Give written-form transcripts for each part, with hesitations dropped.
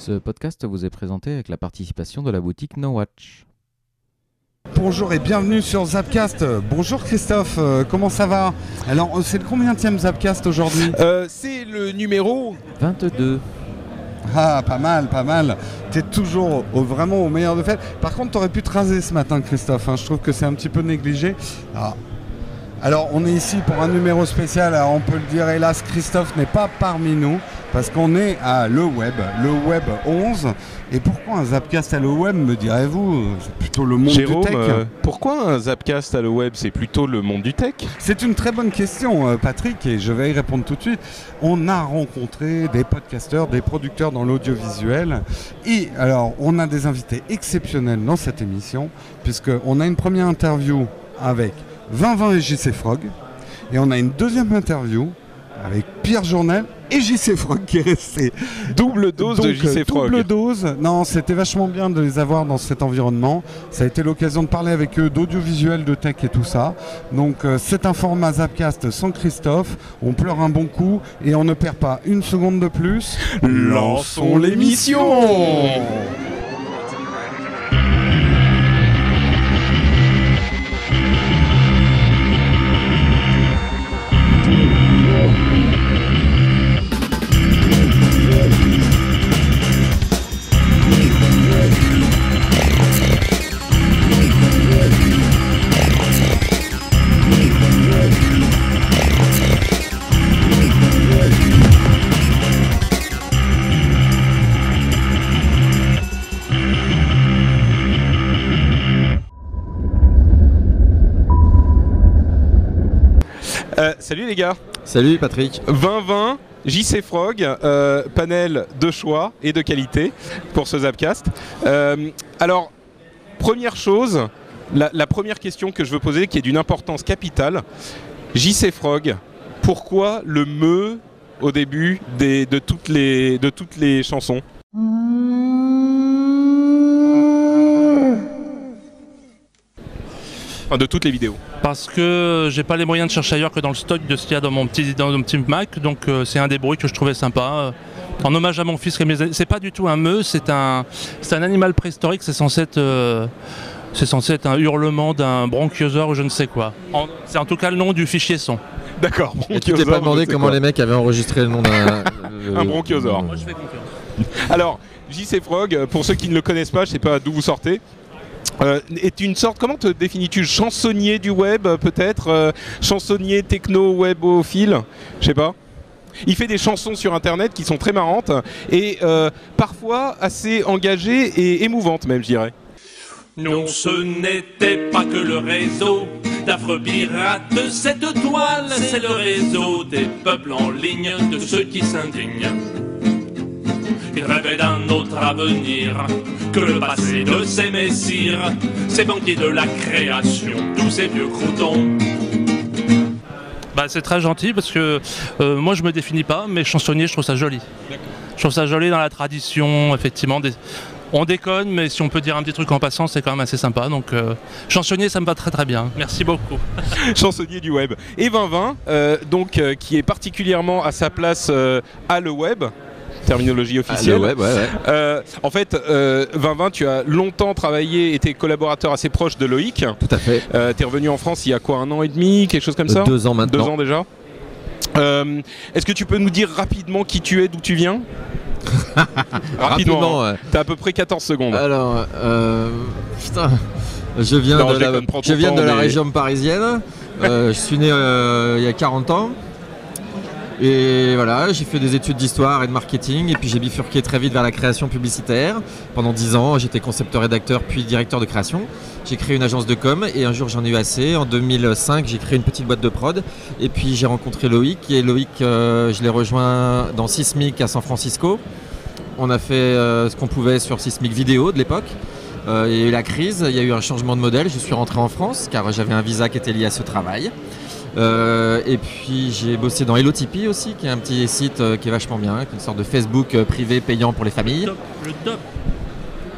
Ce podcast vous est présenté avec la participation de la boutique No Watch. Bonjour et bienvenue sur Zapcast. Bonjour Christophe, comment ça va? Alors c'est le combienième Zapcast aujourd'hui? C'est le numéro 22. Ah, pas mal, pas mal. T'es toujours vraiment au meilleur de fête. Par contre, t'aurais pu te raser ce matin, Christophe, hein. Je trouve que c'est un petit peu négligé. Alors, on est ici pour un numéro spécial. Alors, on peut le dire, hélas, Christophe n'est pas parmi nous parce qu'on est à le Web 11. Et pourquoi un Zapcast à le Web, me direz-vous? C'est plutôt le monde Jérôme, du tech. Pourquoi un Zapcast à le web? C'est plutôt le monde du tech. C'est une très bonne question, Patrick, et je vais y répondre tout de suite. On a rencontré des podcasteurs, des producteurs dans l'audiovisuel. Et alors, on a des invités exceptionnels dans cette émission, puisqu'on a une première interview avec 2020 et JC Frog. Et on a une deuxième interview avec Pierre Journel et JC Frog qui est resté. Double dose de JC Frog. Double dose. Non, c'était vachement bien de les avoir dans cet environnement. Ça a été l'occasion de parler avec eux d'audiovisuel, de tech et tout ça. Donc c'est un format Zapcast sans Christophe. On pleure un bon coup et on ne perd pas une seconde de plus. Lançons l'émission. Salut les gars. Salut Patrick. 2020, JC Frog, panel de choix et de qualité pour ce Zapcast. Alors, première chose, la première question que je veux poser, qui est d'une importance capitale. JC Frog, pourquoi le me au début de toutes les chansons? Enfin, de toutes les vidéos. Parce que j'ai pas les moyens de chercher ailleurs que dans le stock de ce qu'il y a dans mon petit Mac, donc c'est un des bruits que je trouvais sympa. En hommage à mon fils, c'est pas du tout un me, c'est un animal préhistorique, c'est censé être un hurlement d'un bronchiosaure ou je ne sais quoi. C'est en tout cas le nom du fichier son. D'accord. Et tu t'es pas demandé comment les mecs avaient enregistré le nom d'un... un bronchiosaure. Moi je fais confiance. Alors, JC Frog, pour ceux qui ne le connaissent pas, je sais pas d'où vous sortez. Est une sorte, comment te définis-tu? Chansonnier du web peut-être, chansonnier techno-webophile, je sais pas. Il fait des chansons sur internet qui sont très marrantes et parfois assez engagées et émouvantes même, je dirais. Non, ce n'était pas que le réseau d'affreux pirates, cette toile, c'est le réseau des peuples en ligne, de ceux qui s'indignent. Ils rêvaient d'un autre avenir que le passé de ces messires, ces banquiers de la création, tous ces vieux croutons. Bah, c'est très gentil parce que moi je me définis pas, mais chansonnier je trouve ça joli. Je trouve ça joli dans la tradition, effectivement. On déconne, mais si on peut dire un petit truc en passant, c'est quand même assez sympa. Donc chansonnier, ça me va très très bien. Merci beaucoup. Chansonnier du web. Et 2020, qui est particulièrement à sa place à le web. Terminologie officielle. Le web, ouais. En fait, 2020, tu as longtemps travaillé, été collaborateur assez proche de Loïc. Tout à fait. Tu es revenu en France il y a quoi, 1 an et demi, quelque chose comme ça? 2 ans maintenant. 2 ans déjà. Est-ce que tu peux nous dire rapidement qui tu es, d'où tu viens? Rapidement, ouais. T'as à peu près 14 secondes. Alors, putain, je viens de la région parisienne. Je suis né il y a 40 ans. Et voilà, j'ai fait des études d'histoire et de marketing et puis j'ai bifurqué très vite vers la création publicitaire. Pendant 10 ans, j'étais concepteur-rédacteur puis directeur de création. J'ai créé une agence de com et un jour j'en ai eu assez. En 2005, j'ai créé une petite boîte de prod et puis j'ai rencontré Loïc. Et Loïc, je l'ai rejoint dans Sismic à San Francisco. On a fait ce qu'on pouvait sur Sismic Vidéo de l'époque. Il y a eu la crise, il y a eu un changement de modèle. Je suis rentré en France car j'avais un visa qui était lié à ce travail. Et puis j'ai bossé dans Hello Tipeee aussi, qui est un petit site qui est vachement bien, qui est une sorte de Facebook privé payant pour les familles. Le top.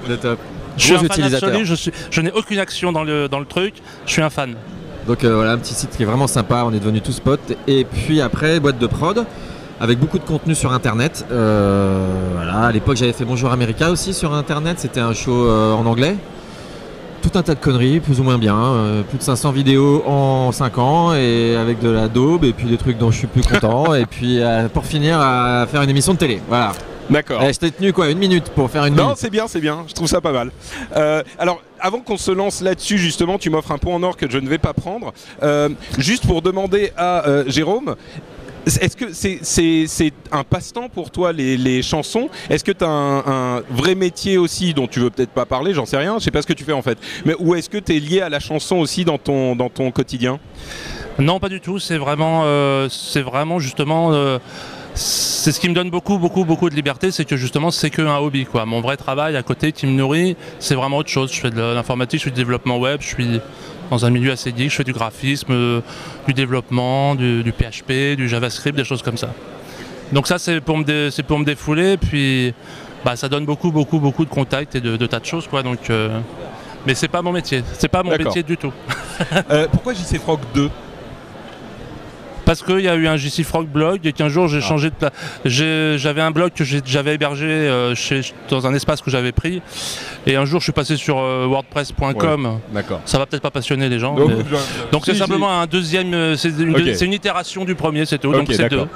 Le top. Je suis un Gros fan utilisateur. absolu, je n'ai aucune action dans le truc, je suis un fan. Donc voilà, un petit site qui est vraiment sympa, on est devenus tous potes. Et puis après, boîte de prod. avec beaucoup de contenu sur internet. Voilà, à l'époque j'avais fait Bonjour America aussi sur internet, c'était un show en anglais. Tout un tas de conneries, plus ou moins bien, plus de 500 vidéos en 5 ans et avec de la daube et puis des trucs dont je suis plus content et puis pour finir à faire une émission de télé, voilà. D'accord. Je t'ai tenu quoi, 1 minute pour faire une minute. Non, c'est bien, je trouve ça pas mal. Alors, avant qu'on se lance là-dessus, justement, tu m'offres un point en or que je ne vais pas prendre. Juste pour demander à Jérôme, est-ce que c'est un passe-temps pour toi les chansons? Est-ce que tu as un vrai métier aussi dont tu veux peut-être pas parler, j'en sais rien, je sais pas ce que tu fais en fait. Mais ou est-ce que tu es lié à la chanson aussi dans ton quotidien? Non, pas du tout, c'est vraiment justement... c'est ce qui me donne beaucoup de liberté, c'est que justement c'est qu'un hobby quoi. Mon vrai travail à côté qui me nourrit, c'est vraiment autre chose. Je fais de l'informatique, je fais du développement web, je suis dans un milieu assez geek, je fais du graphisme, du développement, du PHP, du JavaScript, des choses comme ça. Donc ça c'est pour me défouler, puis ça donne beaucoup de contacts et de tas de choses quoi. Donc, mais c'est pas mon métier, c'est pas mon métier du tout. Pourquoi JC Frog 2? Parce qu'il y a eu un JC Frog blog et qu'un jour j'ai changé de place. J'avais un blog que j'avais hébergé dans un espace que j'avais pris. Et un jour je suis passé sur wordpress.com. Ouais, d'accord. Ça va peut-être pas passionner les gens. Donc c'est simplement un deuxième. C'est une itération du premier, c'est tout. Okay, donc c'est deux.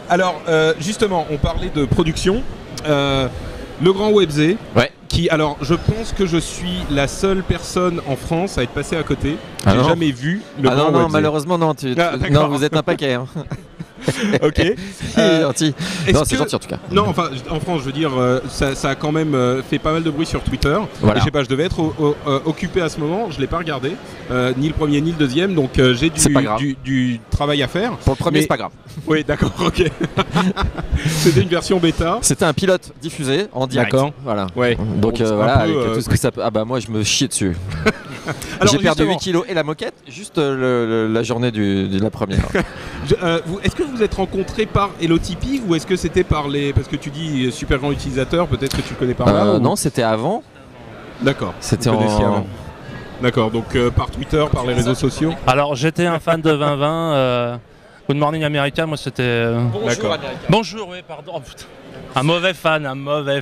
Alors justement, on parlait de production. Le Grand Webzé. Ouais. Alors, je pense que je suis la seule personne en France à être passée à côté. J'ai jamais vu le Grand Webzé. Non, malheureusement non. Non, vous êtes un paquet. Hein. Ok. Gentil. Non, c'est gentil en tout cas. Non, enfin, en France, je veux dire, ça a quand même fait pas mal de bruit sur Twitter. Voilà. Et je sais pas, je devais être occupé à ce moment. Je l'ai pas regardé, ni le premier ni le deuxième. Donc j'ai du travail à faire. Pour le premier, c'est pas grave. Oui, d'accord, ok. C'était une version bêta. C'était un pilote diffusé en direct. D'accord. Voilà. Ouais. Donc voilà, avec tout ce que ça peut. Ah bah moi, je me chie dessus. J'ai perdu 8 kilos et la moquette, juste la journée de la première. Est-ce que vous vous êtes rencontrés par Hello Tipeee ou est-ce que c'était par les... Parce que tu dis super grand utilisateur, peut-être que tu le connais par là Non, c'était avant. D'accord. C'était avant. D'accord, donc par Twitter, par les réseaux sociaux. Alors j'étais un fan de 2020. Good Morning America, moi c'était... D'accord. Bonjour, oui, pardon. Oh, putain. Un mauvais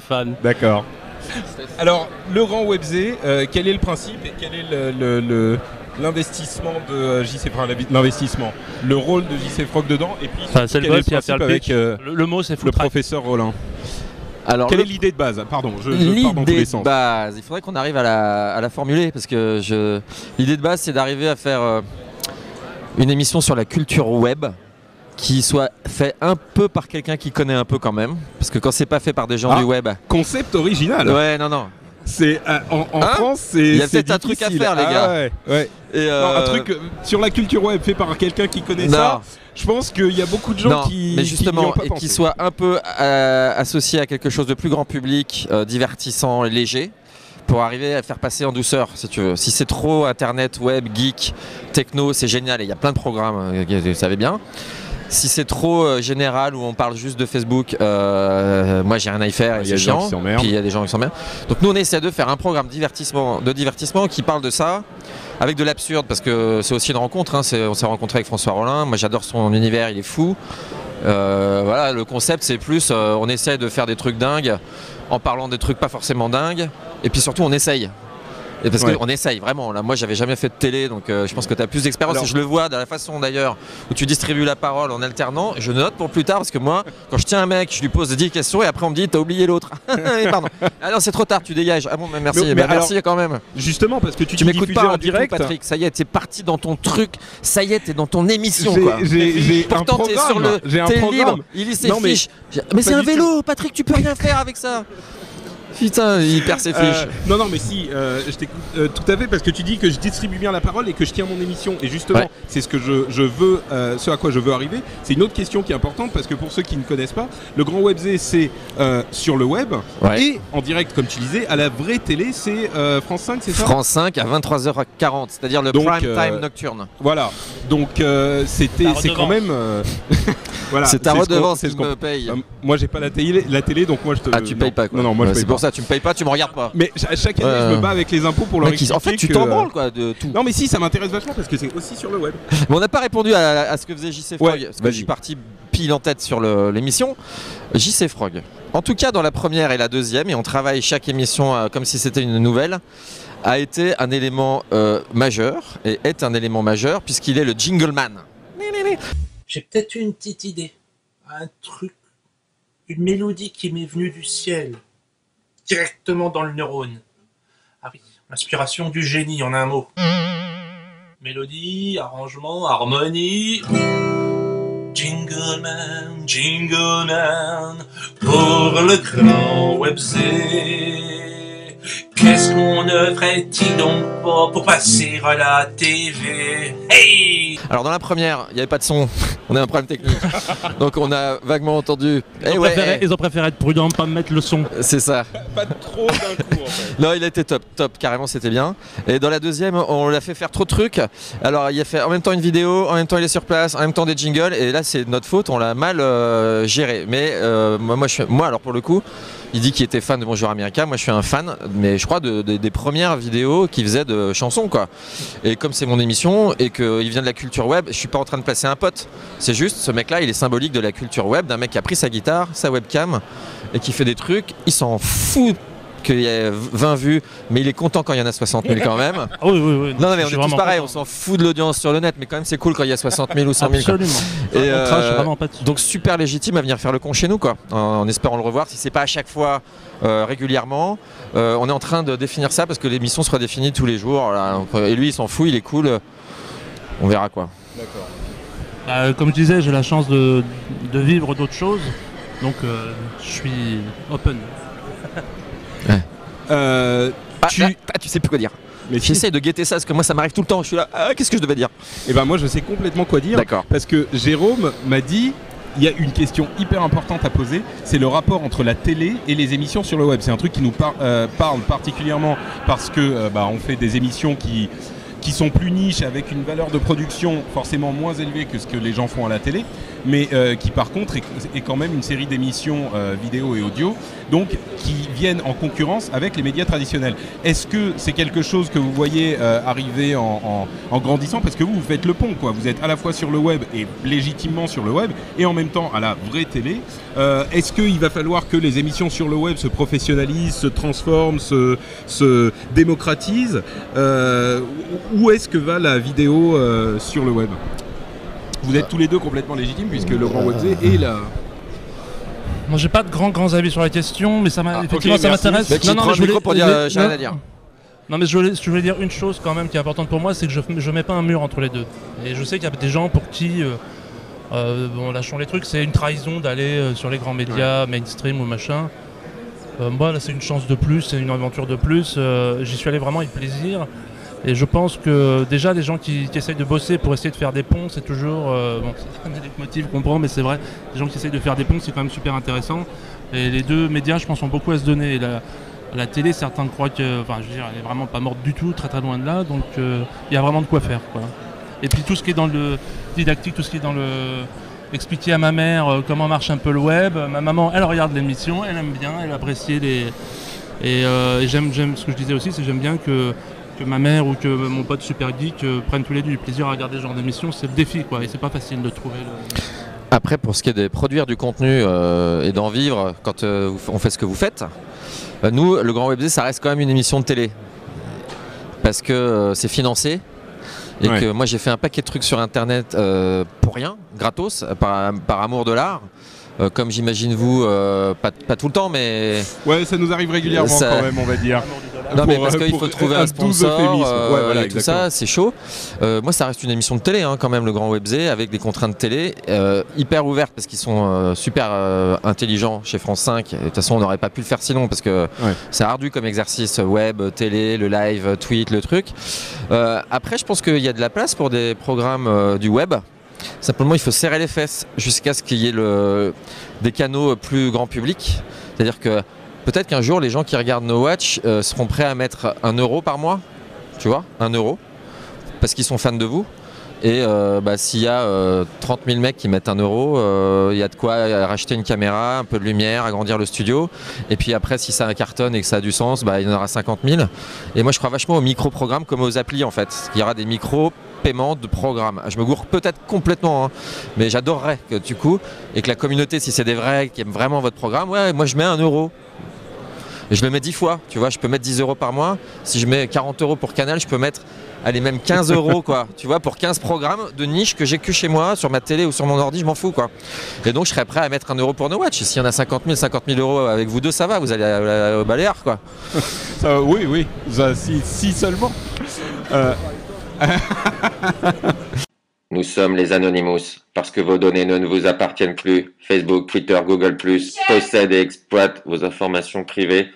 fan. D'accord. Alors, le Grand Webzé, quel est le principe et quel est l'investissement de JC Frog, l'investissement, le rôle de JC Frog dedans, et puis c'est le boss qui va faire le pitch. Le mot c'est le professeur Rollin. Alors, quelle est l'idée de base? Pardon, je pars dans tous les sens. L'idée de base, il faudrait qu'on arrive à la formuler parce que l'idée de base c'est d'arriver à faire une émission sur la culture web qui soit fait un peu par quelqu'un qui connaît un peu quand même, parce que quand c'est pas fait par des gens du web. Concept original. Ouais, non. C'est en France, c'est il y a peut-être un truc à faire, les gars. Ouais. Et non, un truc sur la culture web fait par quelqu'un qui connaît ça. Je pense qu'il y a beaucoup de gens mais justement, qui et qui soit un peu associé à quelque chose de plus grand public, divertissant et léger, pour arriver à faire passer en douceur, si tu veux. Si c'est trop internet, web, geek, techno, c'est génial et il y a plein de programmes, vous savez bien. Si c'est trop général où on parle juste de Facebook, moi j'ai rien à y faire et c'est chiant. Puis il y a des gens qui s'emmerdent. Donc nous on essaie de faire un programme de divertissement qui parle de ça avec de l'absurde parce que c'est aussi une rencontre. Hein. On s'est rencontré avec François Rollin. Moi j'adore son univers, il est fou. Voilà, le concept c'est plus on essaie de faire des trucs dingues en parlant des trucs pas forcément dingues. Et puis surtout on essaye. Et parce qu'on essaye vraiment, là moi j'avais jamais fait de télé donc je pense que tu as plus d'expérience et je le vois de la façon d'ailleurs où tu distribues la parole en alternant, je note pour plus tard parce que moi quand je tiens un mec je lui pose 10 questions et après on me dit t'as oublié l'autre. Pardon. Ah non c'est trop tard, tu dégages. Ah bon mais merci, mais alors, merci quand même. Justement parce que tu m'écoutes pas en direct tout, Patrick, ça y est t'es parti dans ton truc, ça y est t'es dans ton émission quoi. Pourtant t'es sur le t'es libre, il lit ses fiches. Mais c'est un vélo Patrick, tu peux rien faire avec ça. Putain, il perd ses fiches. Non, mais si, je t'écoute tout à fait parce que tu dis que je distribue bien la parole et que je tiens mon émission. Et justement, c'est ce que je veux, ce à quoi je veux arriver. C'est une autre question qui est importante parce que pour ceux qui ne connaissent pas, le Grand Webzé, c'est sur le web et en direct, comme tu disais, à la vraie télé, c'est France 5, c'est ça? France 5 à 23h40, c'est-à-dire le prime time nocturne. Voilà, donc c'est quand même... voilà, c'est ta redevance qui me paye. Moi, j'ai pas la télé, donc moi je te... Ah, tu payes pas quoi. Non, moi je paye c'est pour ça, tu me payes pas, tu me regardes pas. Mais chaque année, je me bats avec les impôts pour leur expliquer en fait, tu t'en branles quoi de tout. Non, mais si, ça m'intéresse vachement parce que c'est aussi sur le web. Mais on n'a pas répondu à ce que faisait JC Frog. Parce que je suis parti pile en tête sur l'émission, JC Frog. En tout cas, dans la première et la deuxième, et on travaille chaque émission comme si c'était une nouvelle, a été un élément majeur, et est un élément majeur, puisqu'il est le jingle man. J'ai peut-être une petite idée, un truc, une mélodie qui m'est venue du ciel, directement dans le neurone. Ah oui, inspiration du génie en un mot. Mélodie, arrangement, harmonie. Jingle man, pour le grand Webzé. Qu'est-ce qu'on ne ferait-il donc pas pour passer à la TV? Hey! Alors dans la première, il n'y avait pas de son, on a un problème technique. Donc on a vaguement entendu. Ils ont préféré être prudents, pas mettre le son. C'est ça. Pas trop d'un coup en fait. Non, il a été top, carrément, c'était bien. Et dans la deuxième, on l'a fait faire trop de trucs. Alors il a fait en même temps une vidéo, en même temps il est sur place, en même temps des jingles. Et là c'est notre faute, on l'a mal géré. Mais moi alors pour le coup, il dit qu'il était fan de Bonjour America. Moi je suis un fan, mais je crois des premières vidéos qu'il faisait de chansons quoi. Et comme c'est mon émission et qu'il vient de la culture web, je suis pas en train de placer un pote. C'est juste, ce mec-là, il est symbolique de la culture web, d'un mec qui a pris sa guitare, sa webcam et qui fait des trucs. Il s'en fout qu'il y ait 20 vues, mais il est content quand il y en a 60 000 quand même. Ah oui. Non, mais on est tous pareils, on s'en fout de l'audience sur le net, mais quand même c'est cool quand il y a 60 000 ou 100 000. Absolument. Et on crache vraiment pas dessus. donc super légitime à venir faire le con chez nous, quoi, en espérant le revoir, si c'est pas à chaque fois régulièrement. On est en train de définir ça parce que l'émission sera définie tous les jours. Là. Et lui, il s'en fout, il est cool. On verra quoi. D'accord. Comme je disais, j'ai la chance de vivre d'autres choses, donc je suis open. Tu sais plus quoi dire. Mais j'essaie de guetter ça parce que moi ça m'arrive tout le temps. Je suis là, qu'est-ce que je devais dire? Et ben moi je sais complètement quoi dire. D'accord. Parce que Jérôme m'a dit, il y a une question hyper importante à poser, c'est le rapport entre la télé et les émissions sur le web. C'est un truc qui nous parle particulièrement parce que on fait des émissions qui sont plus niches, avec une valeur de production forcément moins élevée que ce que les gens font à la télé, mais qui par contre est quand même une série d'émissions vidéo et audio, donc qui viennent en concurrence avec les médias traditionnels. Est-ce que c'est quelque chose que vous voyez arriver en grandissant? Parce que vous faites le pont, quoi. Vous êtes à la fois sur le web et légitimement sur le web, et en même temps à la vraie télé. Est-ce qu'il va falloir que les émissions sur le web se professionnalisent, se transforment, se démocratisent, où est-ce que va la vidéo sur le web? Vous êtes tous les deux complètement légitimes puisque le grand Webzé est là. Moi j'ai pas de grands avis sur la question, mais ça effectivement ça m'intéresse. Je voulais pour dire, j'ai rien à dire. Non mais je voulais dire une chose quand même qui est importante pour moi, c'est que je mets pas un mur entre les deux. Et je sais qu'il y a des gens pour qui, lâchons les trucs, c'est une trahison d'aller sur les grands médias, mainstream ou machin. Moi là c'est une chance de plus, c'est une aventure de plus. J'y suis allé vraiment avec plaisir. Et je pense que déjà les gens qui essayent de bosser pour essayer de faire des ponts, c'est toujours, c'est un des motifs qu'on prend, mais c'est vrai, les gens qui essayent de faire des ponts, c'est quand même super intéressant. Et les deux médias, je pense, ont beaucoup à se donner. Et la télé, certains croient que, elle est vraiment pas morte du tout, très loin de là, donc il y a vraiment de quoi faire, quoi. Et puis tout ce qui est dans le didactique, tout ce qui est dans le expliquer à ma mère comment marche un peu le web. Ma maman, elle regarde l'émission, elle aime bien, elle apprécie et j'aime ce que je disais aussi, c'est que j'aime bien que ma mère ou que mon pote super geek prennent tous les deux du plaisir à regarder ce genre d'émission. C'est le défi, quoi, et c'est pas facile de trouver le... Après, pour ce qui est de produire du contenu et d'en vivre quand on fait ce que vous faites, nous, le Grand Webzé, ça reste quand même une émission de télé parce que c'est financé et que moi j'ai fait un paquet de trucs sur internet pour rien, gratos, par amour de l'art. Comme j'imagine vous, pas tout le temps, mais... Ouais, ça nous arrive régulièrement quand même, on va dire. Non, mais parce qu'il faut trouver un sponsor et tout ça, c'est chaud. Moi, ça reste une émission de télé, quand même, le Grand Webzé, avec des contraintes télé hyper ouvertes, parce qu'ils sont super intelligents chez France 5. De toute façon, on n'aurait pas pu le faire sinon, parce que c'est ardu comme exercice, web, télé, le live, tweet, le truc. Après, je pense qu'il y a de la place pour des programmes du web. Simplement, il faut serrer les fesses jusqu'à ce qu'il y ait des canaux plus grand public. C'est-à-dire que peut-être qu'un jour, les gens qui regardent No Watch seront prêts à mettre 1 euro par mois, tu vois, 1 euro, parce qu'ils sont fans de vous. Et s'il y a 30 000 mecs qui mettent 1 euro, il y a de quoi racheter une caméra, un peu de lumière, agrandir le studio. Et puis après, si ça cartonne et que ça a du sens, il y en aura 50 000. Et moi, je crois vachement aux micro-programmes comme aux applis, en fait. Il y aura des micros paiement de programme. Je me gourre peut-être complètement, hein, mais j'adorerais que du coup, et que la communauté, si c'est des vrais qui aiment vraiment votre programme, ouais, moi je mets 1 euro. Et je le mets 10 fois, tu vois, je peux mettre 10 euros par mois. Si je mets 40 euros pour Canal, je peux mettre, allez, même 15 euros, quoi. Tu vois, pour 15 programmes de niche que j'ai que chez moi, sur ma télé ou sur mon ordi, je m'en fous, quoi. Et donc, je serais prêt à mettre 1 euro pour No Watch. Et s'il y en a 50 000 euros avec vous deux, ça va, vous allez au Baléares, quoi. Oui, ça, si seulement. Nous sommes les Anonymous, parce que vos données ne vous appartiennent plus. Facebook, Twitter, Google+, possèdent et exploitent vos informations privées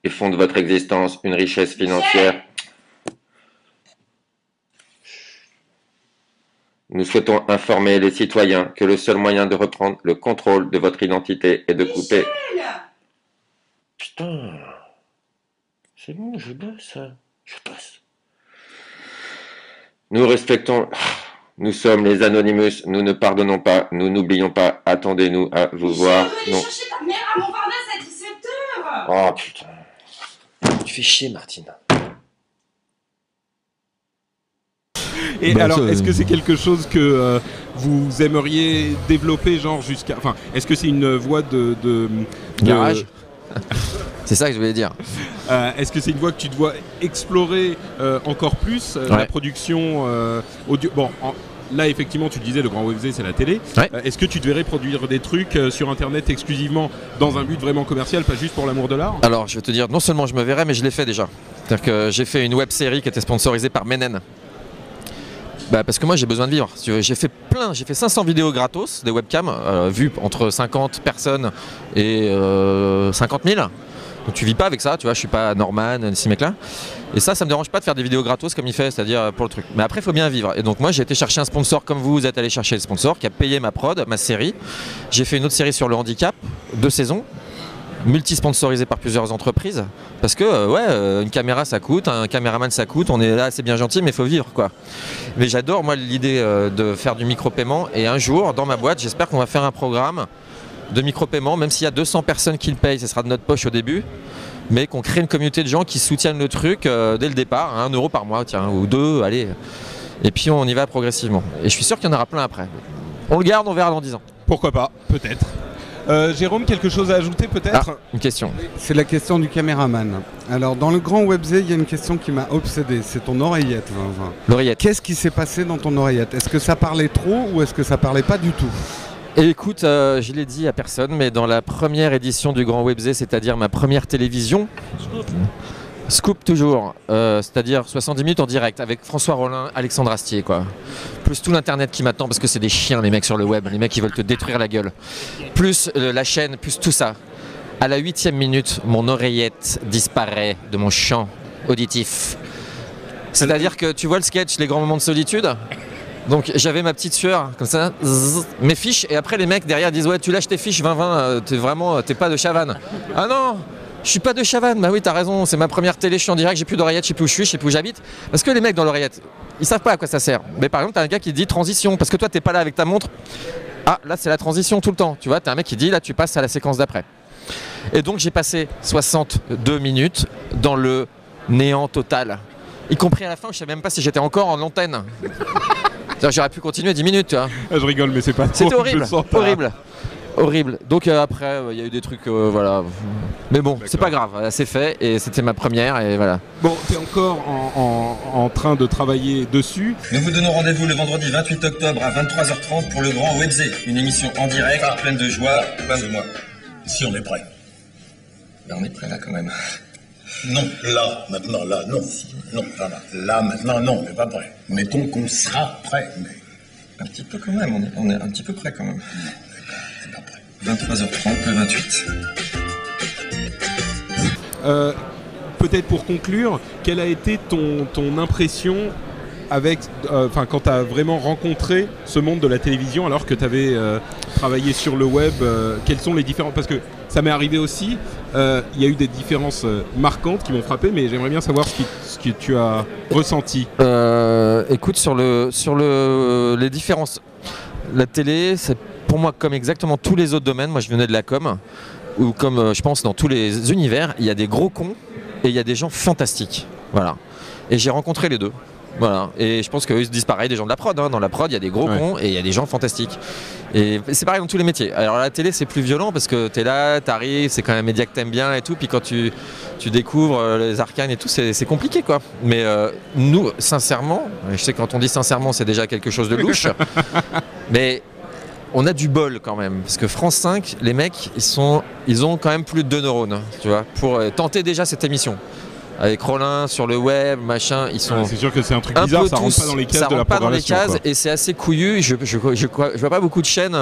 et font de votre existence une richesse financière. Nous souhaitons informer les citoyens que le seul moyen de reprendre le contrôle de votre identité est de couper... Putain, c'est bon, je bosse. Nous respectons... Nous sommes les Anonymous, nous ne pardonnons pas, nous n'oublions pas, attendez-nous à vous voir. Je veux aller chercher ta mère à Montparnasse à 17h. Oh putain. Tu fais chier, Martine. Et bah, alors, est-ce que c'est quelque chose que vous aimeriez développer, genre jusqu'à... Enfin, est-ce que c'est une voie de garage? C'est ça que je voulais dire. Est-ce que c'est une voie que tu dois explorer encore plus, la production audio? Bon, là, effectivement, tu le disais, le Grand WebZ, c'est la télé. Ouais. Est-ce que tu devrais produire des trucs sur Internet exclusivement dans un but vraiment commercial, pas juste pour l'amour de l'art? Alors, je vais te dire, non seulement je me verrais, mais je l'ai fait déjà. C'est-à-dire que j'ai fait une web-série qui était sponsorisée par Menen. Bah parce que moi j'ai besoin de vivre. J'ai fait 500 vidéos gratos, des webcams, vues entre 50 personnes et 50 000. Donc tu vis pas avec ça, tu vois, je suis pas Norman, ces mecs-là. Et ça me dérange pas de faire des vidéos gratos comme il fait, c'est-à-dire pour le truc. Mais après il faut bien vivre. Et donc moi j'ai été chercher un sponsor comme vous êtes allé chercher le sponsor, qui a payé ma prod, ma série. J'ai fait une autre série sur le handicap, 2 saisons. Multi-sponsorisé par plusieurs entreprises parce que une caméra ça coûte, un caméraman ça coûte, on est là c'est bien gentil mais il faut vivre quoi. Mais j'adore moi l'idée de faire du micro-paiement et un jour dans ma boîte j'espère qu'on va faire un programme de micro-paiement même s'il y a 200 personnes qui le payent, ce sera de notre poche au début mais qu'on crée une communauté de gens qui soutiennent le truc dès le départ, 1 euro par mois tiens ou 2, allez, et puis on y va progressivement et je suis sûr qu'il y en aura plein après. On le garde, on verra dans 10 ans. Pourquoi pas, peut-être. Jérôme, quelque chose à ajouter peut-être? Une question. C'est la question du caméraman. Alors dans le Grand WebZ, il y a une question qui m'a obsédé, c'est ton oreillette. L'oreillette. Qu'est-ce qui s'est passé dans ton oreillette? Est-ce que ça parlait trop ou est-ce que ça parlait pas du tout? Et écoute, je l'ai dit à personne, mais dans la première édition du Grand WebZ, c'est-à-dire ma première télévision, Scoop toujours, c'est-à-dire 70 minutes en direct avec François Rollin, Alexandre Astier quoi. Plus tout l'internet qui m'attend parce que c'est des chiens les mecs sur le web, les mecs qui veulent te détruire la gueule. Plus la chaîne, plus tout ça. À la 8e minute, mon oreillette disparaît de mon champ auditif. C'est-à-dire que tu vois le sketch Les grands moments de solitude? Donc j'avais ma petite sueur comme ça, mes fiches, et après les mecs derrière disent ouais tu lâches tes fiches 20-20, t'es pas de Chavannes. Ah non, je suis pas de Chavannes, bah oui t'as raison, c'est ma première télé, je suis en direct, j'ai plus d'oreillette, je sais plus où je suis, je sais plus où j'habite. Parce que les mecs dans l'oreillette, ils savent pas à quoi ça sert. Mais par exemple t'as un gars qui dit transition, parce que toi t'es pas là avec ta montre. Ah là c'est la transition tout le temps, tu vois, t'as un mec qui dit là tu passes à la séquence d'après. Et donc j'ai passé 62 minutes dans le néant total. Y compris à la fin, je savais même pas si j'étais encore en antenne. J'aurais pu continuer 10 minutes, tu vois. Je rigole, mais c'est pas. C'était horrible, horrible. Donc après, il y a eu des trucs, voilà. Mais bon, c'est pas grave, c'est fait et c'était ma première et voilà. Bon, t'es encore en train de travailler dessus. Nous vous donnons rendez-vous le vendredi 28 octobre à 23h30 pour le Grand WebZ, une émission en direct, pleine de joie, plein de moi. Si on est prêt. Ben on est prêt là quand même. Non, là, maintenant, là, non. Non, là, maintenant, non, on n'est pas prêt. Mettons qu'on sera prêt, mais... Un petit peu quand même, on est un petit peu prêt quand même. On n'est pas prêt. 23h30, le 28. Peut-être pour conclure, quelle a été ton impression avec, quand tu as vraiment rencontré ce monde de la télévision alors que tu avais travaillé sur le web, quelles sont les différences? Parce que ça m'est arrivé aussi, il y a eu des différences marquantes qui m'ont frappé, mais j'aimerais bien savoir ce que tu as ressenti. Écoute, sur les différences, la télé, c'est pour moi comme exactement tous les autres domaines. Moi je venais de la com, ou comme je pense dans tous les univers, il y a des gros cons et il y a des gens fantastiques. Voilà. Et j'ai rencontré les deux. Voilà. Et je pense qu'eux se disent pareil des gens de la prod. Hein. Dans la prod, il y a des gros cons et il y a des gens fantastiques. Et c'est pareil dans tous les métiers. Alors la télé, c'est plus violent parce que t'es là, t'arrives, c'est quand même un média que t'aimes bien et tout. Puis quand tu découvres les arcanes et tout, c'est compliqué quoi. Mais nous, sincèrement, je sais que quand on dit sincèrement, c'est déjà quelque chose de louche. Mais on a du bol quand même. Parce que France 5, les mecs, ils ont quand même plus de 2 neurones, tu vois, pour tenter déjà cette émission. Avec Rollin sur le web, machin, ils sont. C'est sûr que c'est un truc bizarre, ça rentre pas dans les cases de la programmation. Ça rentre pas dans les cases et c'est assez couillu. Je vois pas beaucoup de chaînes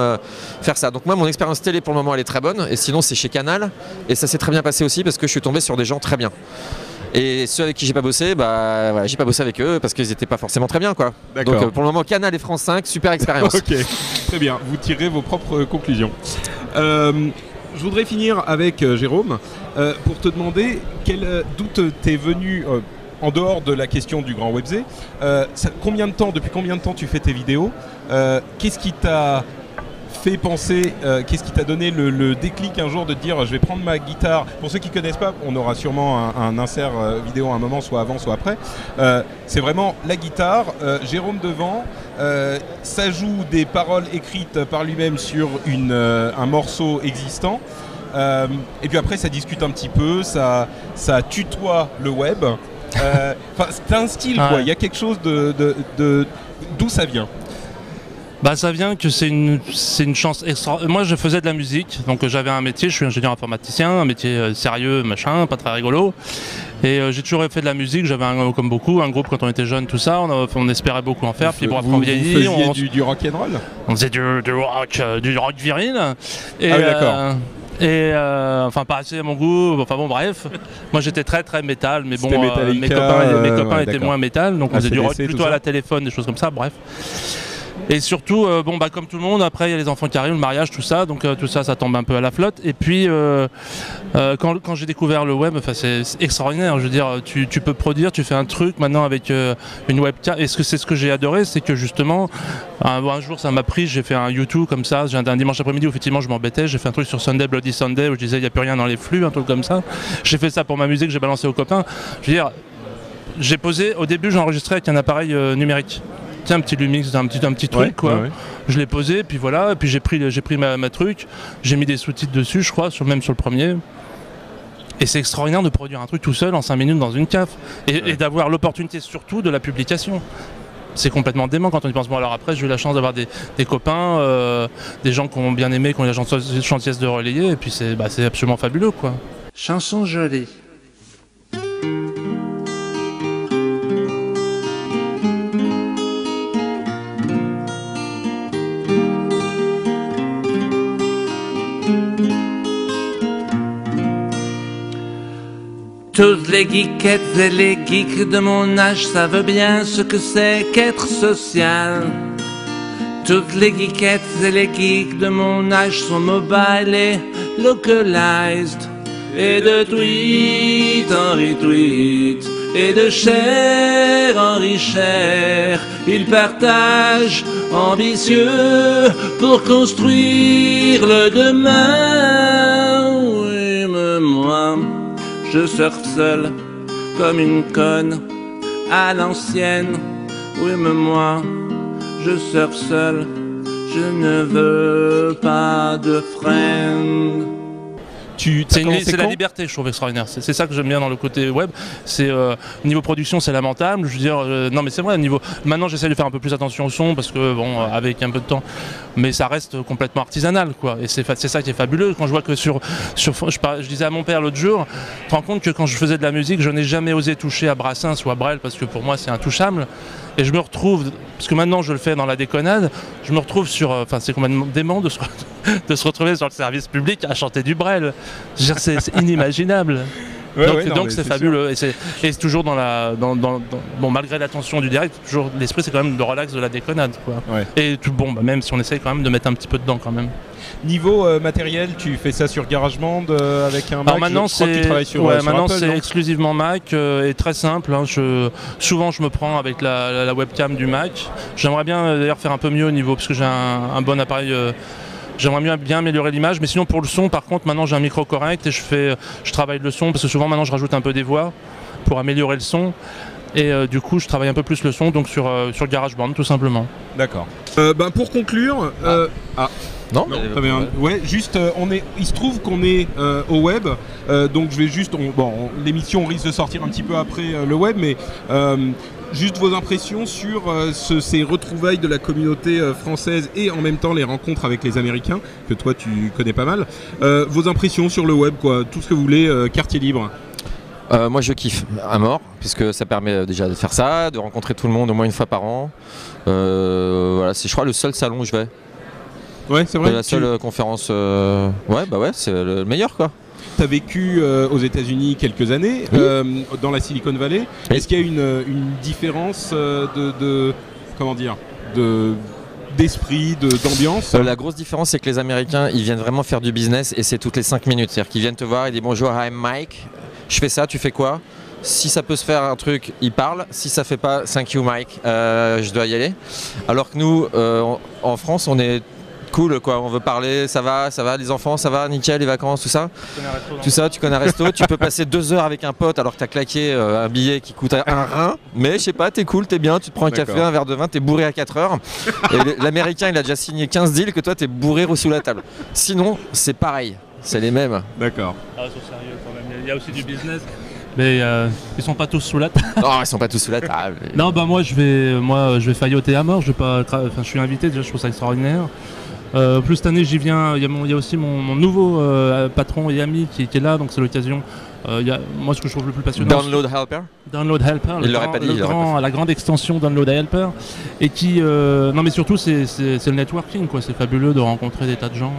faire ça. Donc moi, mon expérience télé pour le moment, elle est très bonne. Et sinon, c'est chez Canal. Et ça s'est très bien passé aussi parce que je suis tombé sur des gens très bien. Et ceux avec qui j'ai pas bossé, bah voilà, j'ai pas bossé avec eux parce qu'ils étaient pas forcément très bien quoi. Donc pour le moment, Canal et France 5, super expérience. Ok, très bien. Vous tirez vos propres conclusions. Je voudrais finir avec Jérôme pour te demander d'où t'es venu, en dehors de la question du grand Webzé, depuis combien de temps tu fais tes vidéos, qu'est-ce qui t'a fait penser, qu'est-ce qui t'a donné le déclic un jour de te dire je vais prendre ma guitare. Pour ceux qui ne connaissent pas, on aura sûrement un insert vidéo à un moment, soit avant, soit après. C'est vraiment la guitare, Jérôme devant, ça joue des paroles écrites par lui-même sur un morceau existant. Et puis après ça discute un petit peu, ça tutoie le web. C'est un style quoi, il y a quelque chose d'où ça vient. Bah ça vient que c'est une chance extra. Moi je faisais de la musique, donc j'avais un métier, je suis ingénieur informaticien, un métier sérieux, machin, pas très rigolo. Et j'ai toujours fait de la musique, j'avais comme beaucoup, un groupe quand on était jeune, tout ça, on espérait beaucoup en faire, puis bon après on vieillit. Vous faisiez du rock'n'roll ? On faisait du rock viril. Et, ah oui d'accord. Enfin pas assez à mon goût, enfin bon bref. Moi j'étais très métal, mais bon mes copains étaient moins métal, donc on faisait du rock plutôt à la téléphone, des choses comme ça, bref. Et surtout, comme tout le monde, après il y a les enfants qui arrivent, le mariage, tout ça, donc tout ça, ça tombe un peu à la flotte. Et puis, quand j'ai découvert le web, c'est extraordinaire. Je veux dire, tu peux produire, tu fais un truc maintenant avec une webcam. Et c'est ce que j'ai adoré, c'est que justement, un jour ça m'a pris, j'ai fait un YouTube comme ça, j'ai un dimanche après-midi où effectivement je m'embêtais, j'ai fait un truc sur Sunday Bloody Sunday où je disais il n'y a plus rien dans les flux, un truc comme ça. J'ai fait ça pour ma musique, j'ai balancé aux copains. Je veux dire, j'ai posé, au début j'enregistrais avec un appareil numérique. Un petit Lumix, un petit truc quoi. Ouais. Je l'ai posé, puis voilà, et puis j'ai pris ma truc, j'ai mis des sous-titres dessus, je crois, même sur le premier. Et c'est extraordinaire de produire un truc tout seul en 5 minutes dans une cave et d'avoir l'opportunité surtout de la publication. C'est complètement dément quand on y pense. Bon alors après j'ai eu la chance d'avoir des copains, des gens qui ont bien aimé, qui ont eu la gentillesse de relayer, et puis c'est absolument fabuleux quoi. Chanson jolie. Toutes les geekettes et les geeks de mon âge savent bien ce que c'est qu'être social. Toutes les geekettes et les geeks de mon âge sont mobile et localized. Et de tweet en retweet, et de share en richère, ils partagent ambitieux pour construire le demain. Oui, mais moi je surfe seul comme une conne à l'ancienne. Oui mais moi je surfe seul, je ne veux pas de friend. C'est la liberté, je trouve extraordinaire. C'est ça que j'aime bien dans le côté web. C'est niveau production, c'est lamentable. Je veux dire, non mais c'est vrai. Maintenant, j'essaie de faire un peu plus attention au son parce que bon, avec un peu de temps, mais ça reste complètement artisanal, quoi. Et c'est ça qui est fabuleux. Quand je vois que je disais à mon père l'autre jour, tu te rends compte que quand je faisais de la musique, je n'ai jamais osé toucher à Brassens ou à Brel parce que pour moi, c'est intouchable. Et je me retrouve, parce que maintenant je le fais dans la déconnade, je me retrouve c'est complètement dément de se retrouver sur le service public à chanter du Brel. C'est inimaginable. Donc c'est fabuleux. Et c'est toujours bon, malgré l'attention du direct, toujours l'esprit c'est quand même le relax de la déconnade, quoi. Ouais. Et tout même si on essaye quand même de mettre un petit peu dedans quand même. Niveau matériel, tu fais ça sur GarageBand avec un Mac. Alors maintenant c'est exclusivement Mac et très simple. Hein, souvent je me prends avec la webcam du Mac. J'aimerais bien d'ailleurs faire un peu mieux au niveau parce que j'ai un bon appareil. J'aimerais bien améliorer l'image, mais sinon pour le son, par contre, maintenant j'ai un micro correct et je travaille le son parce que souvent maintenant je rajoute un peu des voix pour améliorer le son. Et du coup, je travaille un peu plus le son, donc sur GarageBand, tout simplement. D'accord. Pour conclure... Non, très bien. Ouais, juste, il se trouve qu'on est au web, donc je vais juste... l'émission risque de sortir un petit peu après le web, mais... juste vos impressions sur ces retrouvailles de la communauté française et en même temps les rencontres avec les Américains, que toi tu connais pas mal. Vos impressions sur le web, quoi, tout ce que vous voulez, quartier libre. Moi je kiffe à mort, puisque ça permet déjà de faire ça, de rencontrer tout le monde au moins une fois par an. Voilà, c'est je crois le seul salon où je vais. Ouais, c'est vrai. La seule conférence. Ouais, c'est le meilleur quoi. Tu as vécu aux États-Unis quelques années, dans la Silicon Valley. Oui. Est-ce qu'il y a une différence d'esprit, d'ambiance? La grosse différence, c'est que les Américains, ils viennent vraiment faire du business et c'est toutes les 5 minutes. C'est-à-dire qu'ils viennent te voir et disent bonjour, I'm Mike, je fais ça, tu fais quoi? Si ça peut se faire un truc, ils parlent. Si ça fait pas, thank you Mike, je dois y aller. Alors que nous, en France, on est cool quoi, on veut parler, ça va les enfants, ça va, nickel, les vacances, tout ça. Tu connais un resto, tu peux passer 2 heures avec un pote alors que t'as claqué un billet qui coûte un rein, mais je sais pas, t'es cool, t'es bien, tu te prends un café, un verre de vin, t'es bourré à 4 heures. Et l'Américain il a déjà signé 15 deals que toi t'es bourré sous la table. Sinon, c'est pareil, c'est les mêmes. D'accord. Ah, ils sont sérieux quand même, il y a aussi du business. Mais ils sont pas tous sous la table. Non, ils sont pas tous sous la table. Non, bah moi je vais failloter à mort, je suis invité, déjà je trouve ça extraordinaire. Plus cette année j'y viens, il y a aussi mon nouveau patron et ami qui est là, donc c'est l'occasion. Moi ce que je trouve le plus passionnant, Download Helper, il l'aurait pas dit, la grande extension Download Helper, et qui non mais surtout c'est le networking quoi, c'est fabuleux de rencontrer des tas de gens.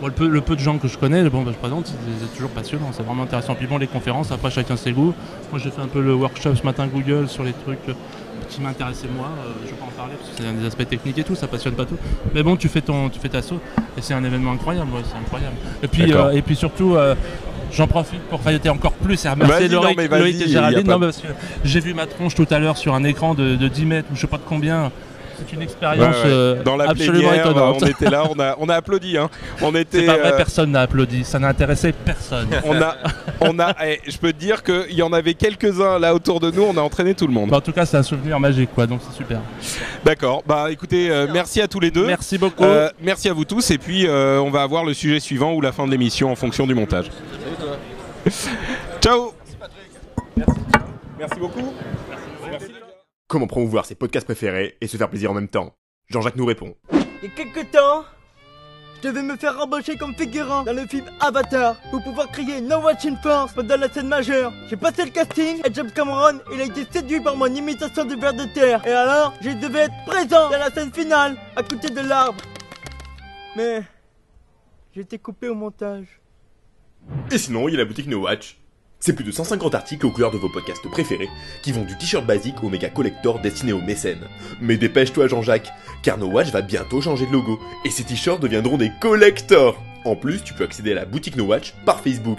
Le peu de gens que je connais, je présente, c'est toujours passionnant, c'est vraiment intéressant. Puis bon, les conférences, après chacun ses goûts. Moi j'ai fait un peu le workshop ce matin Google sur les trucs qui m'intéressaient moi, je vais pas en parler parce que c'est des aspects techniques et tout, ça passionne pas tout. Mais bon, tu fais ta sauce et c'est un événement incroyable, ouais, c'est incroyable. Et puis surtout, j'en profite pour failloter encore plus et remercier Loïc et Géraldine. Non, parce que j'ai vu ma tronche tout à l'heure sur un écran de 10 mètres ou je sais pas de combien. C'est une expérience dans la absolument étonnante. On était là, on a applaudi. Hein. C'est pas vrai, personne n'a applaudi, ça n'a intéressé personne. Je peux te dire qu'il y en avait quelques-uns là autour de nous, on a entraîné tout le monde. En tout cas, c'est un souvenir magique, quoi, donc c'est super. D'accord, écoutez, merci à tous les deux. Merci beaucoup. Merci à vous tous, et puis on va avoir le sujet suivant ou la fin de l'émission en fonction du montage. Ciao. Merci beaucoup. Merci. Comment promouvoir ses podcasts préférés et se faire plaisir en même temps? Jean-Jacques nous répond. Il y a quelques temps, je devais me faire embaucher comme figurant dans le film Avatar pour pouvoir crier No Watching Force pendant la scène majeure. J'ai passé le casting et James Cameron, il a été séduit par mon imitation du ver de terre. Et alors, je devais être présent dans la scène finale, à côté de l'arbre. Mais j'ai été coupé au montage. Et sinon, il y a la boutique No Watch. C'est plus de 150 articles aux couleurs de vos podcasts préférés, qui vont du t-shirt basique au méga collector destiné aux mécènes. Mais dépêche-toi Jean-Jacques, car No Watch va bientôt changer de logo, et ces t-shirts deviendront des collectors. En plus, tu peux accéder à la boutique No Watch par Facebook.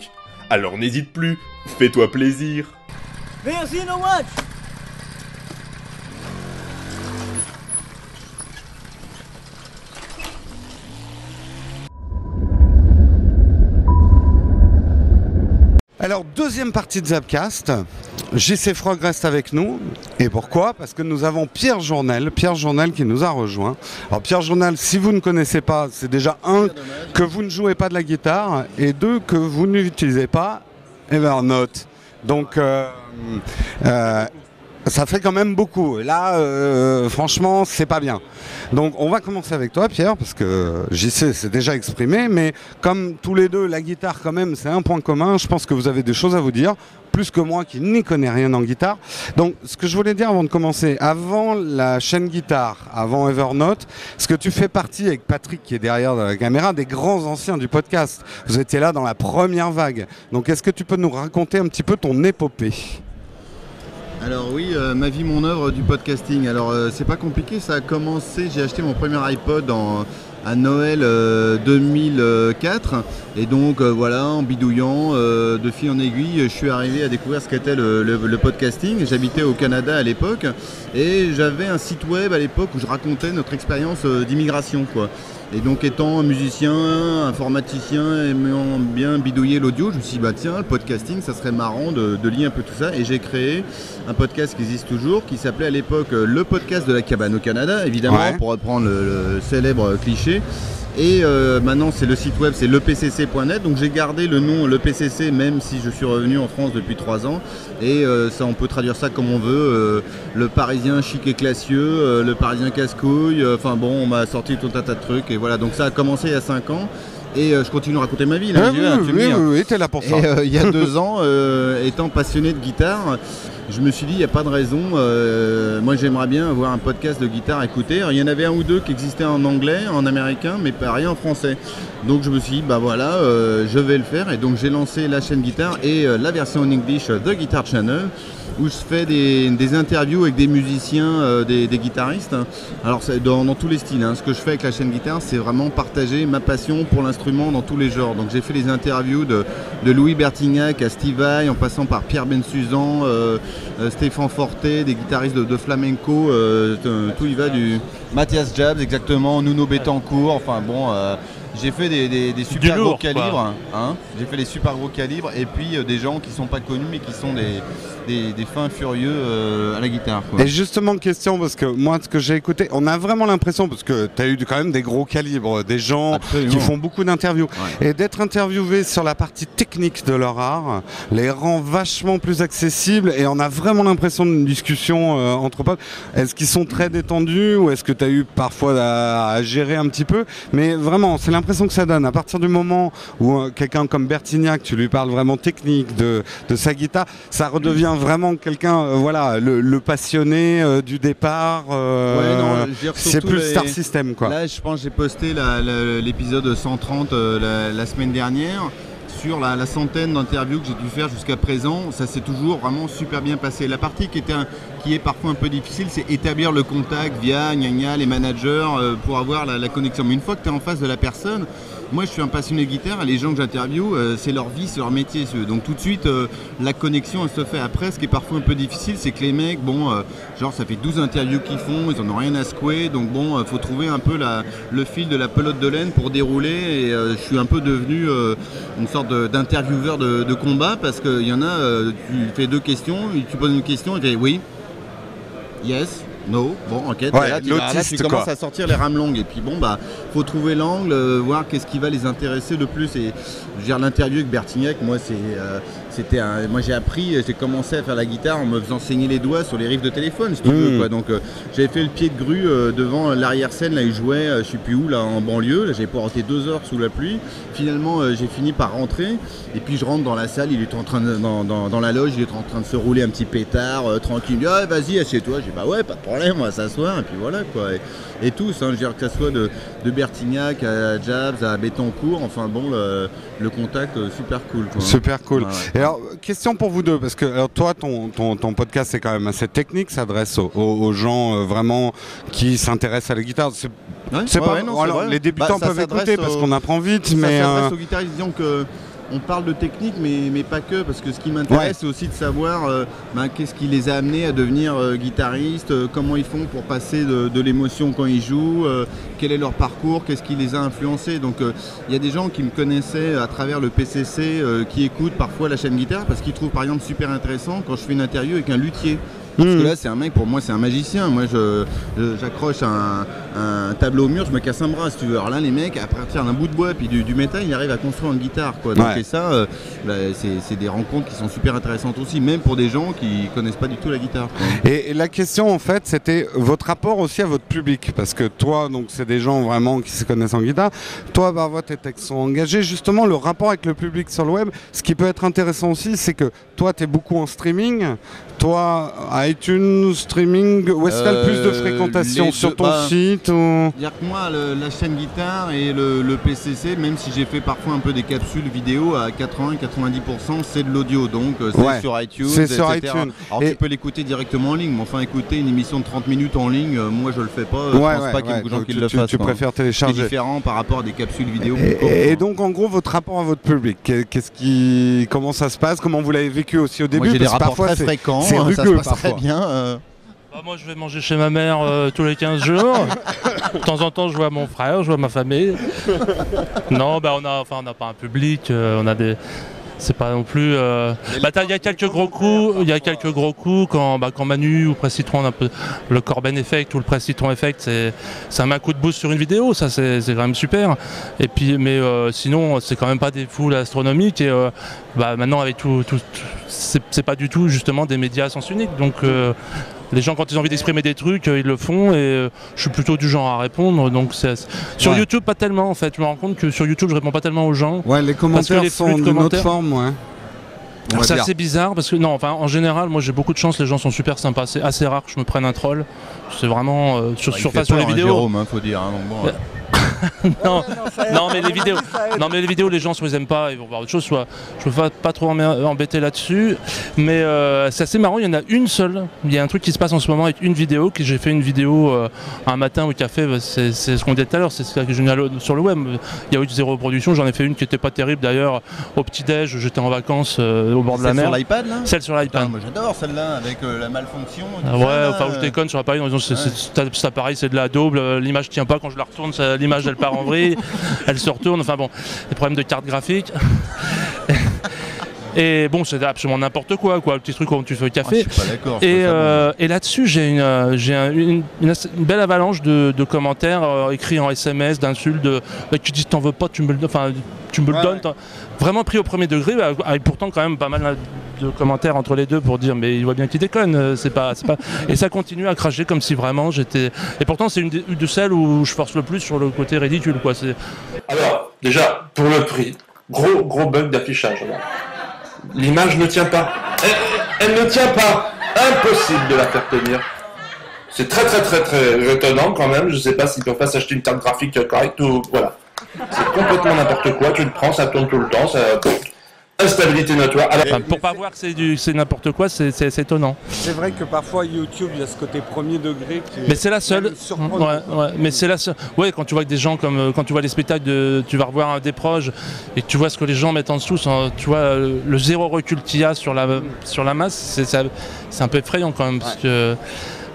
Alors n'hésite plus, fais-toi plaisir. Merci No Watch. Alors, deuxième partie de Zapcast, JC Frog reste avec nous. Et pourquoi? Parce que nous avons Pierre Journel qui nous a rejoint. Alors Pierre Journel, si vous ne connaissez pas, c'est déjà un, que vous ne jouez pas de la guitare, et deux, que vous n'utilisez pas Evernote. Donc, ça fait quand même beaucoup. Là, franchement, c'est pas bien. Donc, on va commencer avec toi, Pierre, parce que JC s'est déjà exprimé, mais comme tous les deux, la guitare, quand même, c'est un point commun. Je pense que vous avez des choses à vous dire, plus que moi qui n'y connais rien en guitare. Donc, ce que je voulais dire avant de commencer, avant la chaîne guitare, avant Evernote, est-ce que tu fais partie, avec Patrick qui est derrière la caméra, des grands anciens du podcast? Vous étiez là dans la première vague. Donc, est-ce que tu peux nous raconter un petit peu ton épopée? Alors oui, ma vie, mon œuvre du podcasting. Alors c'est pas compliqué, ça a commencé, j'ai acheté mon premier iPod à Noël 2004 et donc voilà, en bidouillant de fil en aiguille, je suis arrivé à découvrir ce qu'était le podcasting. J'habitais au Canada à l'époque et j'avais un site web à l'époque où je racontais notre expérience d'immigration quoi. Et donc étant musicien, informaticien, aimant bien bidouiller l'audio, je me suis dit tiens, le podcasting, ça serait marrant de lier un peu tout ça. Et j'ai créé un podcast qui existe toujours, qui s'appelait à l'époque le podcast de la cabane au Canada, évidemment, pour reprendre le célèbre cliché. Et maintenant c'est le site web, c'est lepcc.net, donc j'ai gardé le nom lepcc même si je suis revenu en France depuis 3 ans. Et ça, on peut traduire ça comme on veut, le parisien chic et classieux, le parisien casse-couille, enfin bon, on m'a sorti tout un tas de trucs. Et voilà, donc ça a commencé il y a 5 ans. Et je continue à raconter ma vie. Là, oui, t'es là pour ça. Et il y a 2 ans, étant passionné de guitare, je me suis dit, il n'y a pas de raison. Moi, j'aimerais bien avoir un podcast de guitare à écouter. Alors, il y en avait un ou deux qui existaient en anglais, en américain, mais pas rien en français. Donc, je me suis dit, voilà, je vais le faire. Et donc, j'ai lancé la chaîne guitare et la version en English, The Guitar Channel, où je fais des interviews avec des musiciens, des guitaristes. Alors c'est dans tous les styles. Ce que je fais avec la chaîne guitare, c'est vraiment partager ma passion pour l'instrument dans tous les genres. Donc j'ai fait les interviews de Louis Bertignac à Steve Vai, en passant par Pierre Bensusan, Stéphane Forté, des guitaristes de flamenco, tout y va, du Mathias Jabs exactement, Nuno Bettencourt, enfin bon... j'ai fait des super gros calibres, j'ai fait les super gros calibres et puis des gens qui sont pas connus mais qui sont des fins furieux à la guitare. Et justement, question, parce que moi, ce que j'ai écouté, on a vraiment l'impression, parce que tu as eu quand même des gros calibres, des gens qui font beaucoup d'interviews, et d'être interviewé sur la partie technique de leur art les rend vachement plus accessibles et on a vraiment l'impression d'une discussion entre potes. Est-ce qu'ils sont très détendus ou est-ce que tu as eu parfois à gérer un petit peu? Mais vraiment, c'est l'impression que ça donne. À partir du moment où quelqu'un comme Bertignac, tu lui parles vraiment technique de sa guitare, ça redevient vraiment quelqu'un, voilà, le passionné du départ. C'est plus Star System, quoi. Là, je pense que j'ai posté l'épisode 130 la semaine dernière. Sur la centaine d'interviews que j'ai dû faire jusqu'à présent, ça s'est toujours vraiment super bien passé. La partie qui est parfois un peu difficile, c'est établir le contact via les managers pour avoir la connexion. Mais une fois que tu es en face de la personne, moi je suis un passionné de guitare et les gens que j'interviewe, c'est leur vie, c'est leur métier. Donc tout de suite, la connexion elle se fait. Après, ce qui est parfois un peu difficile, c'est que les mecs, genre ça fait 12 interviews qu'ils font, ils en ont rien à secouer. Donc faut trouver un peu le fil de la pelote de laine pour dérouler. Et je suis un peu devenu une sorte d'intervieweur de combat parce qu'il y en a, tu fais 2 questions, tu poses une question et tu dis oui, yes, no, bon, ok, là tu commences à sortir les rames longues et puis faut trouver l'angle, voir qu'est-ce qui va les intéresser le plus. Et je veux dire, l'interview avec Bertignac, moi moi j'ai commencé à faire la guitare en me faisant saigner les doigts sur les riffs de téléphone, si tu veux, quoi. Donc j'avais fait le pied de grue devant l'arrière-scène, là où il jouait, je sais plus où, là en banlieue, là j'avais porté 2 heures sous la pluie. Finalement j'ai fini par rentrer et puis je rentre dans la salle, il est en train dans la loge, il est en train de se rouler un petit pétard tranquille, il me dit vas-y assieds-toi, j'ai dit ouais, pas de problème, on va s'asseoir et puis voilà, quoi. Et tous, je veux dire, que ça soit de Bertignac à Jabs à Bettencourt, enfin bon, le contact super cool, quoi. Super cool. Et alors, question pour vous deux, parce que alors, toi, ton podcast c'est quand même assez technique, s'adresse aux gens vraiment qui s'intéressent à la guitare. Les débutants peuvent écouter parce qu'on apprend vite, mais ça s'adresse aux guitaristes, disons que on parle de technique, mais pas que, parce que ce qui m'intéresse, c'est aussi de savoir qu'est-ce qui les a amenés à devenir guitaristes, comment ils font pour passer de l'émotion quand ils jouent, quel est leur parcours, qu'est-ce qui les a influencés. Donc il y a des gens qui me connaissaient à travers le PCC, qui écoutent parfois la chaîne guitare, parce qu'ils trouvent par exemple super intéressant quand je fais une interview avec un luthier. Parce que là, c'est un mec, pour moi, c'est un magicien. Moi, j'accroche un tableau au mur, je me casse un bras, si tu veux. Alors là, les mecs, à partir d'un bout de bois puis du métal, ils arrivent à construire une guitare, quoi. Donc, et ça, c'est des rencontres qui sont super intéressantes aussi, même pour des gens qui connaissent pas du tout la guitare, quoi. Et la question, en fait, c'était votre rapport aussi à votre public. Parce que toi, donc, c'est des gens vraiment qui se connaissent en guitare. Toi, Barvotte, tes textes sont engagés. Justement, le rapport avec le public sur le web, ce qui peut être intéressant aussi, c'est que toi, tu es beaucoup en streaming. Toi, iTunes, streaming, où est-ce que tu as le plus de fréquentation sur ton site ou... Dire que moi, la chaîne guitare et le PCC, même si j'ai fait parfois un peu des capsules vidéo, à 80-90%, c'est de l'audio, donc c'est sur iTunes, etc. Alors tu peux l'écouter directement en ligne, mais enfin écouter une émission de 30 minutes en ligne, moi je le fais pas, je pense pas qu'il y ait beaucoup de gens qui le fassent. Tu préfères télécharger. C'est différent par rapport à des capsules vidéo. Et donc en gros, votre rapport à votre public, comment ça se passe, comment vous l'avez vécu aussi au début? Moi j'ai des rapports très fréquents, ça se passe très bien. Bah, moi je vais manger chez ma mère tous les 15 jours. De temps en temps je vois mon frère, je vois ma famille. Non, bah, on n'a pas un public, on a des... C'est pas non plus. Il y a quelques gros coups, quand Manu ou Press Citron, on a un peu le Corben Effect ou le Press Citron Effect, ça met un coup de boost sur une vidéo, ça c'est quand même super. Et puis, mais sinon, c'est quand même pas des foules astronomiques. Et maintenant, avec tout c'est pas du tout justement des médias à sens unique. Donc les gens, quand ils ont envie d'exprimer des trucs, ils le font, et je suis plutôt du genre à répondre. Donc sur YouTube, pas tellement en fait. Je me rends compte que sur YouTube, je réponds pas tellement aux gens. Ouais, les commentaires sont d'une autre forme, ouais. C'est assez bizarre parce que en général, moi j'ai beaucoup de chance, les gens sont super sympas. C'est assez rare que je me prenne un troll. C'est vraiment sur les vidéos. Jérôme, faut dire. Donc bon, non mais les vidéos, les gens soit ils aiment pas, ils vont voir autre chose, soit je veux pas trop embêter là-dessus. Mais c'est assez marrant, il y en a une seule. Il y a un truc qui se passe en ce moment avec une vidéo, que j'ai fait une vidéo un matin au café, c'est ce qu'on disait tout à l'heure, c'est ce que j'ai mis sur le web. Il y a eu 0 production, j'en ai fait une qui était pas terrible d'ailleurs, au petit-déj, j'étais en vacances au bord de la mer. Celle sur l'iPad là ? Celle sur l'iPad. Moi j'adore celle-là avec la malfonction. Je déconne sur l'appareil en disant cet appareil c'est de la daube, l'image tient pas, quand je la retourne, l'image elle part en vrille, elle se retourne, enfin bon, des problèmes de carte graphique. Et bon, c'est absolument n'importe quoi, le petit truc où tu fais le café. Je suis pas d'accord. Et là-dessus, j'ai une belle avalanche de commentaires écrits en SMS, d'insultes, tu dis t'en veux pas, tu me le donnes. Vraiment pris au premier degré, avec pourtant quand même pas mal de commentaires entre les deux pour dire mais il voit bien qu'il déconne, c'est pas. Et ça continue à cracher comme si vraiment j'étais. Et pourtant c'est une de celles où je force le plus sur le côté ridicule, quoi. Alors déjà pour le prix, gros bug d'affichage. L'image ne tient pas. Elle ne tient pas. Impossible de la faire tenir. C'est très étonnant quand même. Je sais pas s'ils peuvent pas s'acheter une carte graphique correcte ou voilà. C'est complètement n'importe quoi. Tu le prends, ça tourne tout le temps. Instabilité notoire. Alors, pour pas voir que c'est n'importe quoi, c'est étonnant. C'est vrai que parfois YouTube, il y a ce côté premier degré qui est. Mais c'est la seule. Mais c'est la seule. Ouais, quand tu vois que des gens quand tu vois les spectacles tu vas revoir des proches et que tu vois ce que les gens mettent en dessous, tu vois le zéro recul qu'il y a sur la masse, c'est un peu effrayant quand même. Parce que,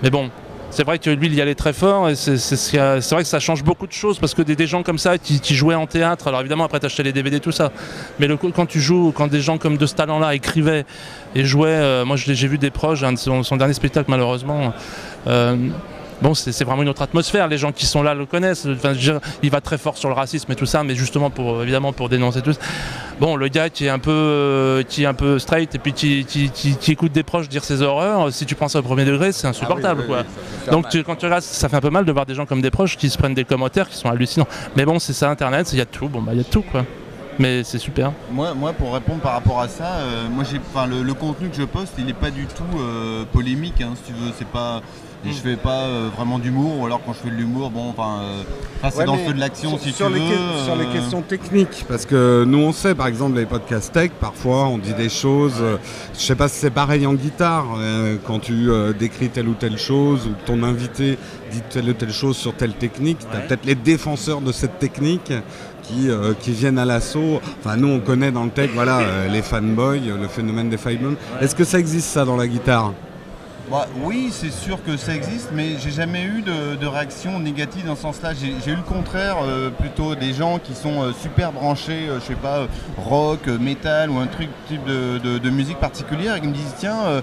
mais bon. C'est vrai que lui il y allait très fort et c'est vrai que ça change beaucoup de choses parce que des gens comme ça qui jouaient en théâtre, alors évidemment après t'achetais les DVD tout ça, mais quand des gens comme de ce talent là écrivaient et jouaient, moi j'ai vu des proches, son dernier spectacle malheureusement, bon, c'est vraiment une autre atmosphère, les gens qui sont là le connaissent, enfin, il va très fort sur le racisme et tout ça, mais justement évidemment pour dénoncer tout ça. Bon, le gars qui est un peu straight et puis qui écoute des proches dire ses horreurs, si tu prends ça au premier degré, c'est insupportable, quoi. Donc quand tu regardes, ça fait un peu mal de voir des gens comme des proches qui se prennent des commentaires qui sont hallucinants. Mais bon, c'est ça Internet, il y a tout, il y a tout, quoi. Mais c'est super. Moi, pour répondre par rapport à ça, le contenu que je poste, il n'est pas du tout polémique, hein, si tu veux. C'est pas, je fais pas vraiment d'humour, ou alors quand je fais de l'humour, c'est dans le feu de l'action si tu veux. Sur les questions techniques, parce que nous on sait, par exemple les podcasts tech, parfois on dit des choses. Je sais pas si c'est pareil en guitare, quand tu décris telle ou telle chose, ou ton invité dit telle ou telle chose sur telle technique, tu as peut-être les défenseurs de cette technique qui viennent à l'assaut. Enfin, nous, on connaît dans le tech, les fanboys, le phénomène des fanboys. Est-ce que ça existe, ça, dans la guitare ? Oui, c'est sûr que ça existe, mais j'ai jamais eu de réaction négative dans ce sens-là. J'ai eu le contraire, plutôt des gens qui sont super branchés, je sais pas, rock, métal ou un type de musique particulière et qui me disent tiens,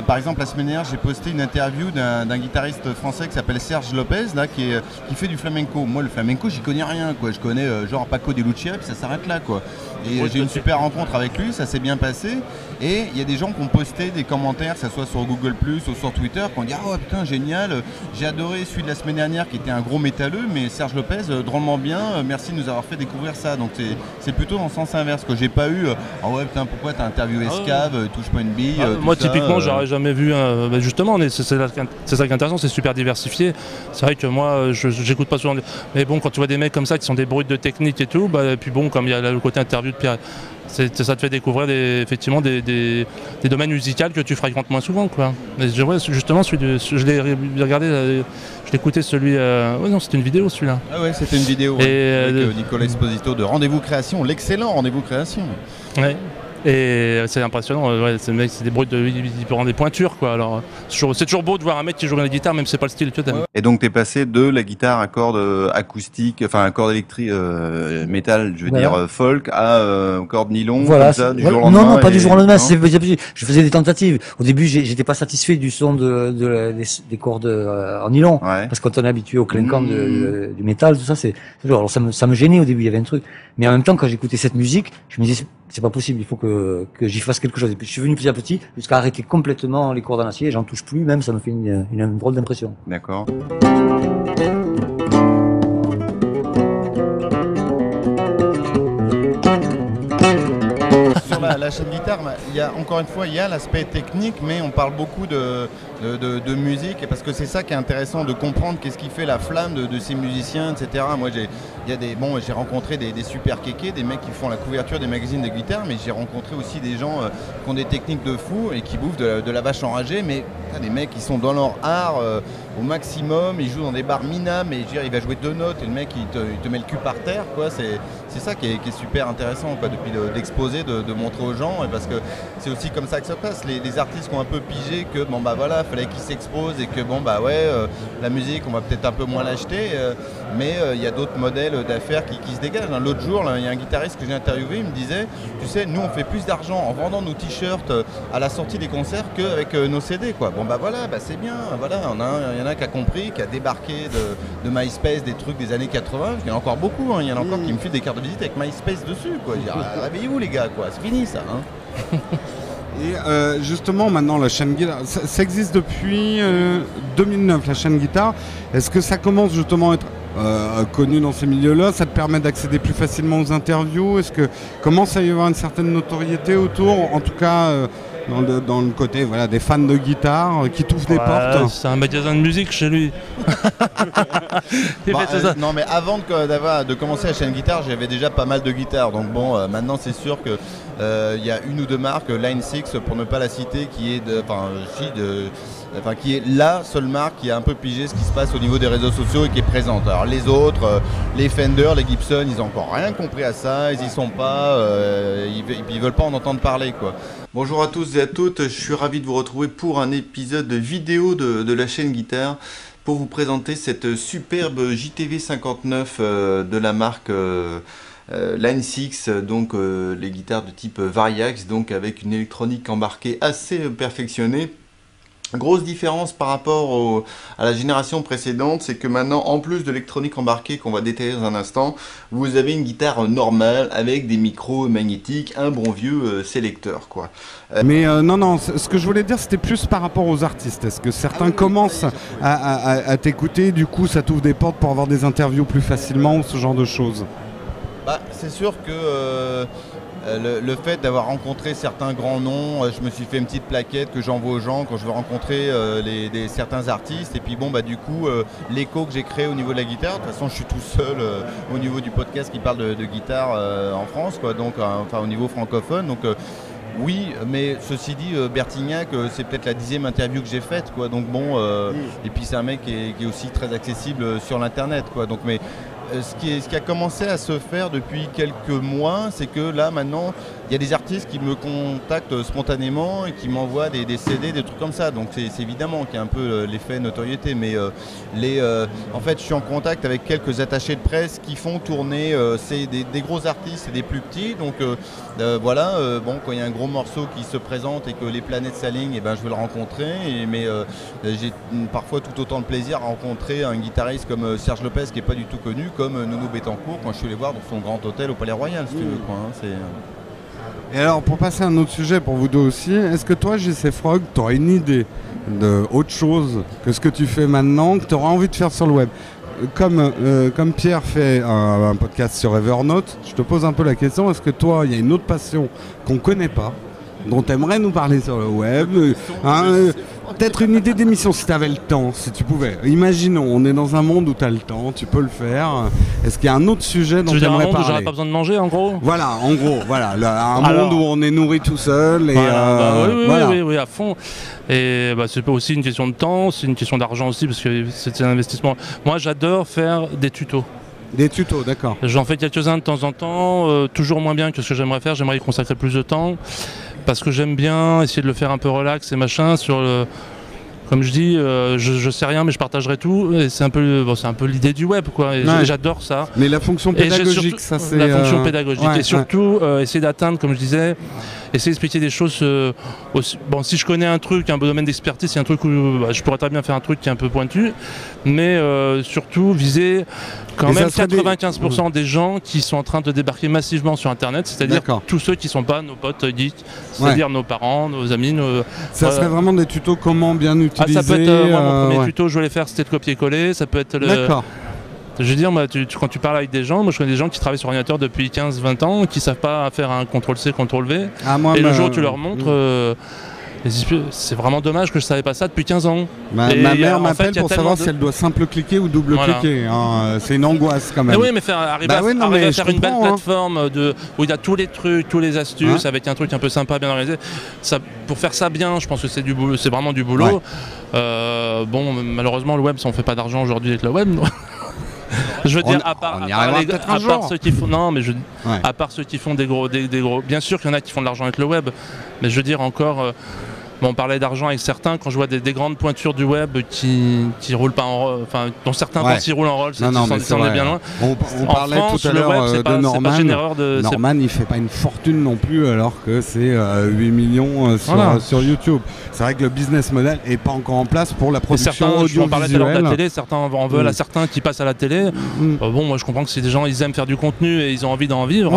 par exemple la semaine dernière j'ai posté une interview d'un guitariste français qui s'appelle Serge Lopez là, qui fait du flamenco. Moi le flamenco j'y connais rien, quoi. Je connais genre Paco de Lucia et puis ça s'arrête là, quoi. Et j'ai eu une super rencontre avec lui, ça s'est bien passé. Et il y a des gens qui ont posté des commentaires, que ce soit sur Google+, ou sur Twitter, qui ont dit « Ah oh, putain, génial, j'ai adoré celui de la semaine dernière qui était un gros métalleux, mais Serge Lopez, drôlement bien, merci de nous avoir fait découvrir ça. » Donc c'est plutôt dans le sens inverse, que j'ai pas eu « Ah ouais, putain, pourquoi t'as interviewé Escave, touche pas une bille moi, typiquement, j'aurais jamais vu, justement, c'est ça qui est intéressant, c'est super diversifié. C'est vrai que moi, j'écoute pas souvent, mais bon, quand tu vois des mecs comme ça qui sont des brutes de technique et tout, et puis bon, comme il y a le côté interview de Pierre, ça te fait découvrir effectivement des domaines musicaux que tu fréquentes moins souvent, quoi. Mais justement, je l'ai regardé, je l'ai écouté celui. Non, c'était une vidéo celui-là. Ah ouais, c'était une vidéo. Et avec Nicolas Esposito de Rendez-vous Création, l'excellent Rendez-vous Création. Ouais. Et c'est impressionnant, c'est le mec, c'est des bruits il prend des pointures quoi. Alors c'est toujours beau de voir un mec qui joue de la guitare, même si c'est pas le style que t'aimes. Et donc t'es passé de la guitare à cordes acoustiques, enfin à cordes électriques, métal, je veux dire folk, à cordes nylon, comme ça, du jour au lendemain. Non, pas du jour au lendemain. Je faisais des tentatives. Au début, j'étais pas satisfait du son des cordes en nylon, parce que quand on est habitué au clinquant du métal, tout ça, alors ça me gênait au début. Il y avait un truc, mais en même temps, quand j'écoutais cette musique, je me disais c'est pas possible, il faut que j'y fasse quelque chose. Et puis je suis venu petit à petit jusqu'à arrêter complètement les cordes en acier, j'en touche plus, même ça me fait une drôle d'impression. D'accord. Sur la chaîne guitare, encore une fois, il y a l'aspect technique, mais on parle beaucoup de musique, parce que c'est ça qui est intéressant, de comprendre qu'est-ce qui fait la flamme de ces musiciens, etc. Moi, j'ai rencontré des super kékés, des mecs qui font la couverture des magazines de guitare, mais j'ai rencontré aussi des gens qui ont des techniques de fou et qui bouffent de la vache enragée, mais des mecs qui sont dans leur art au maximum, ils jouent dans des bars minables, et il va jouer 2 notes et le mec il te met le cul par terre, quoi. C'est ça qui est super intéressant, quoi, depuis d'exposer, de montrer aux gens, parce que c'est aussi comme ça que ça passe. Les artistes qui ont un peu pigé que bon bah voilà, fallait qu'ils s'exposent et que bon bah ouais, la musique on va peut-être un peu moins l'acheter, mais il y a d'autres modèles d'affaires qui se dégagent. L'autre jour, il y a un guitariste que j'ai interviewé, il me disait, tu sais, nous on fait plus d'argent en vendant nos t-shirts à la sortie des concerts qu'avec nos CD, quoi. Bon bah voilà, bah c'est bien, voilà, il y en a qui a compris, qui a débarqué de MySpace, des trucs des années 80, il y en a encore beaucoup, il y en a encore qui me filent des cartes de visite avec MySpace dessus, quoi. Je dis, réveillez-vous les gars, quoi, c'est fini ça, hein. Et justement, maintenant, la chaîne guitare, ça existe depuis 2009, la chaîne guitare. Est-ce que ça commence justement à être connu dans ces milieux-là? Ça te permet d'accéder plus facilement aux interviews? Est-ce que commence à y avoir une certaine notoriété autour, en tout cas dans le côté des fans de guitare qui t'ouvrent des portes? C'est un magasin de musique chez lui. Non, mais avant de commencer la chaîne guitare, j'avais déjà pas mal de guitares. Donc bon, maintenant c'est sûr que il y a une ou deux marques, Line 6 pour ne pas la citer, qui est qui est la seule marque qui a un peu pigé ce qui se passe au niveau des réseaux sociaux et qui est présente. Alors les autres, les Fender, les Gibson, ils n'ont encore rien compris à ça, ils y sont pas, ils veulent pas en entendre parler, quoi. Bonjour à tous et à toutes, je suis ravi de vous retrouver pour un épisode vidéo de la chaîne guitare pour vous présenter cette superbe JTV 59 de la marque Line 6, donc les guitares de type Variax, donc avec une électronique embarquée assez perfectionnée. Grosse différence par rapport à la génération précédente, c'est que maintenant, en plus de l'électronique embarquée qu'on va détailler dans un instant, vous avez une guitare normale avec des micros magnétiques, un bon vieux sélecteur, quoi. Mais non, ce que je voulais dire, c'était plus par rapport aux artistes. Est-ce que certains commencent à t'écouter, du coup ça t'ouvre des portes pour avoir des interviews plus facilement ou ce genre de choses? C'est sûr que le fait d'avoir rencontré certains grands noms, je me suis fait une petite plaquette que j'envoie aux gens quand je veux rencontrer certains artistes. Et puis bon, du coup, l'écho que j'ai créé au niveau de la guitare, de toute façon je suis tout seul au niveau du podcast qui parle de guitare en France, quoi, donc au niveau francophone. Donc oui, mais ceci dit, Bertignac, c'est peut-être la 10e interview que j'ai faite, quoi. Donc bon, et puis c'est un mec qui est aussi très accessible sur l'internet, quoi. Donc mais ce qui a commencé à se faire depuis quelques mois, c'est que là maintenant il y a des artistes qui me contactent spontanément et qui m'envoient des CD, des trucs comme ça. Donc c'est évidemment qu'il y a un peu l'effet notoriété, mais en fait je suis en contact avec quelques attachés de presse qui font tourner des gros artistes et des plus petits. Donc quand il y a un gros morceau qui se présente et que les planètes s'alignent, je vais le rencontrer. Mais j'ai parfois tout autant de plaisir à rencontrer un guitariste comme Serge Lopez qui n'est pas du tout connu, comme Nounou Bettencourt quand je suis allé voir dans son grand hôtel au Palais Royal, si tu veux, quoi, hein, Et alors, pour passer à un autre sujet pour vous deux aussi, est-ce que toi, JC Frog, tu aurais une idée d'autre chose que ce que tu fais maintenant, que tu auras envie de faire sur le web? Comme Pierre fait un podcast sur Evernote, je te pose un peu la question, est-ce que toi, il y a une autre passion qu'on ne connaît pas, dont tu aimerais nous parler sur le web, peut-être une idée d'émission si tu avais le temps, si tu pouvais. Imaginons, on est dans un monde où tu as le temps, tu peux le faire. Est-ce qu'il y a un autre sujet dont tu aimerais parler? J'aurais pas besoin de manger, en gros. Voilà, en gros, un monde où on est nourri tout seul. Et oui, à fond. Et c'est pas aussi une question de temps, c'est une question d'argent aussi, parce que c'est un investissement. Moi, j'adore faire des tutos. Des tutos, d'accord. J'en fais quelques-uns de temps en temps, toujours moins bien que ce que j'aimerais faire. J'aimerais y consacrer plus de temps parce que j'aime bien essayer de le faire un peu relax et machin sur le... Comme je dis, je sais rien mais je partagerai tout et c'est un peu l'idée du web quoi. Et j'adore ça. Mais la fonction pédagogique, ça c'est... La fonction pédagogique et surtout essayer d'atteindre, comme je disais, essayer d'expliquer des choses bon, si je connais un truc, un domaine d'expertise, c'est un truc où je pourrais très bien faire un truc qui est un peu pointu, mais surtout viser quand même 95% des gens qui sont en train de débarquer massivement sur Internet, c'est-à-dire tous ceux qui ne sont pas nos potes geeks, c'est-à-dire nos parents, nos amis. Ça serait vraiment des tutos comment bien utiliser. Ça peut être, moi, mon premier tuto, je voulais faire, c'était de copier-coller, ça peut être D'accord. Je veux dire, moi, quand tu parles avec des gens, moi je connais des gens qui travaillent sur ordinateur depuis 15-20 ans, qui ne savent pas faire un CTRL-C, CTRL-V, et le jour où tu leur montres, c'est vraiment dommage que je ne savais pas ça depuis 15 ans. Ma mère m'appelle pour savoir si elle doit simple-cliquer ou double-cliquer. Hein. C'est une angoisse quand même. Mais oui, mais arriver à faire une belle plateforme où il y a tous les trucs, tous les astuces, avec un truc un peu sympa, bien organisé. Pour faire ça bien, je pense que c'est vraiment du boulot. Bon, malheureusement, le web, ça on fait pas d'argent aujourd'hui avec le web. Je veux dire, à part ceux qui font, non, mais à part ceux qui font des gros, bien sûr qu'il y en a qui font de l'argent avec le web, mais je veux dire encore, on parlait d'argent avec certains. Quand je vois des grandes pointures du web qui roulent pas en roll, enfin dont certains pensent qu'ils roulent en roll, c'est bien loin. On parlait tout à l'heure de Norman. Norman, il fait pas une fortune non plus, alors que c'est 8 millions sur YouTube. C'est vrai que le business model est pas encore en place pour la production audiovisuelle. On parlait tout à l'heure de la télé, certains en veulent à certains qui passent à la télé. Bon, moi je comprends que si des gens ils aiment faire du contenu et ils ont envie d'en vivre.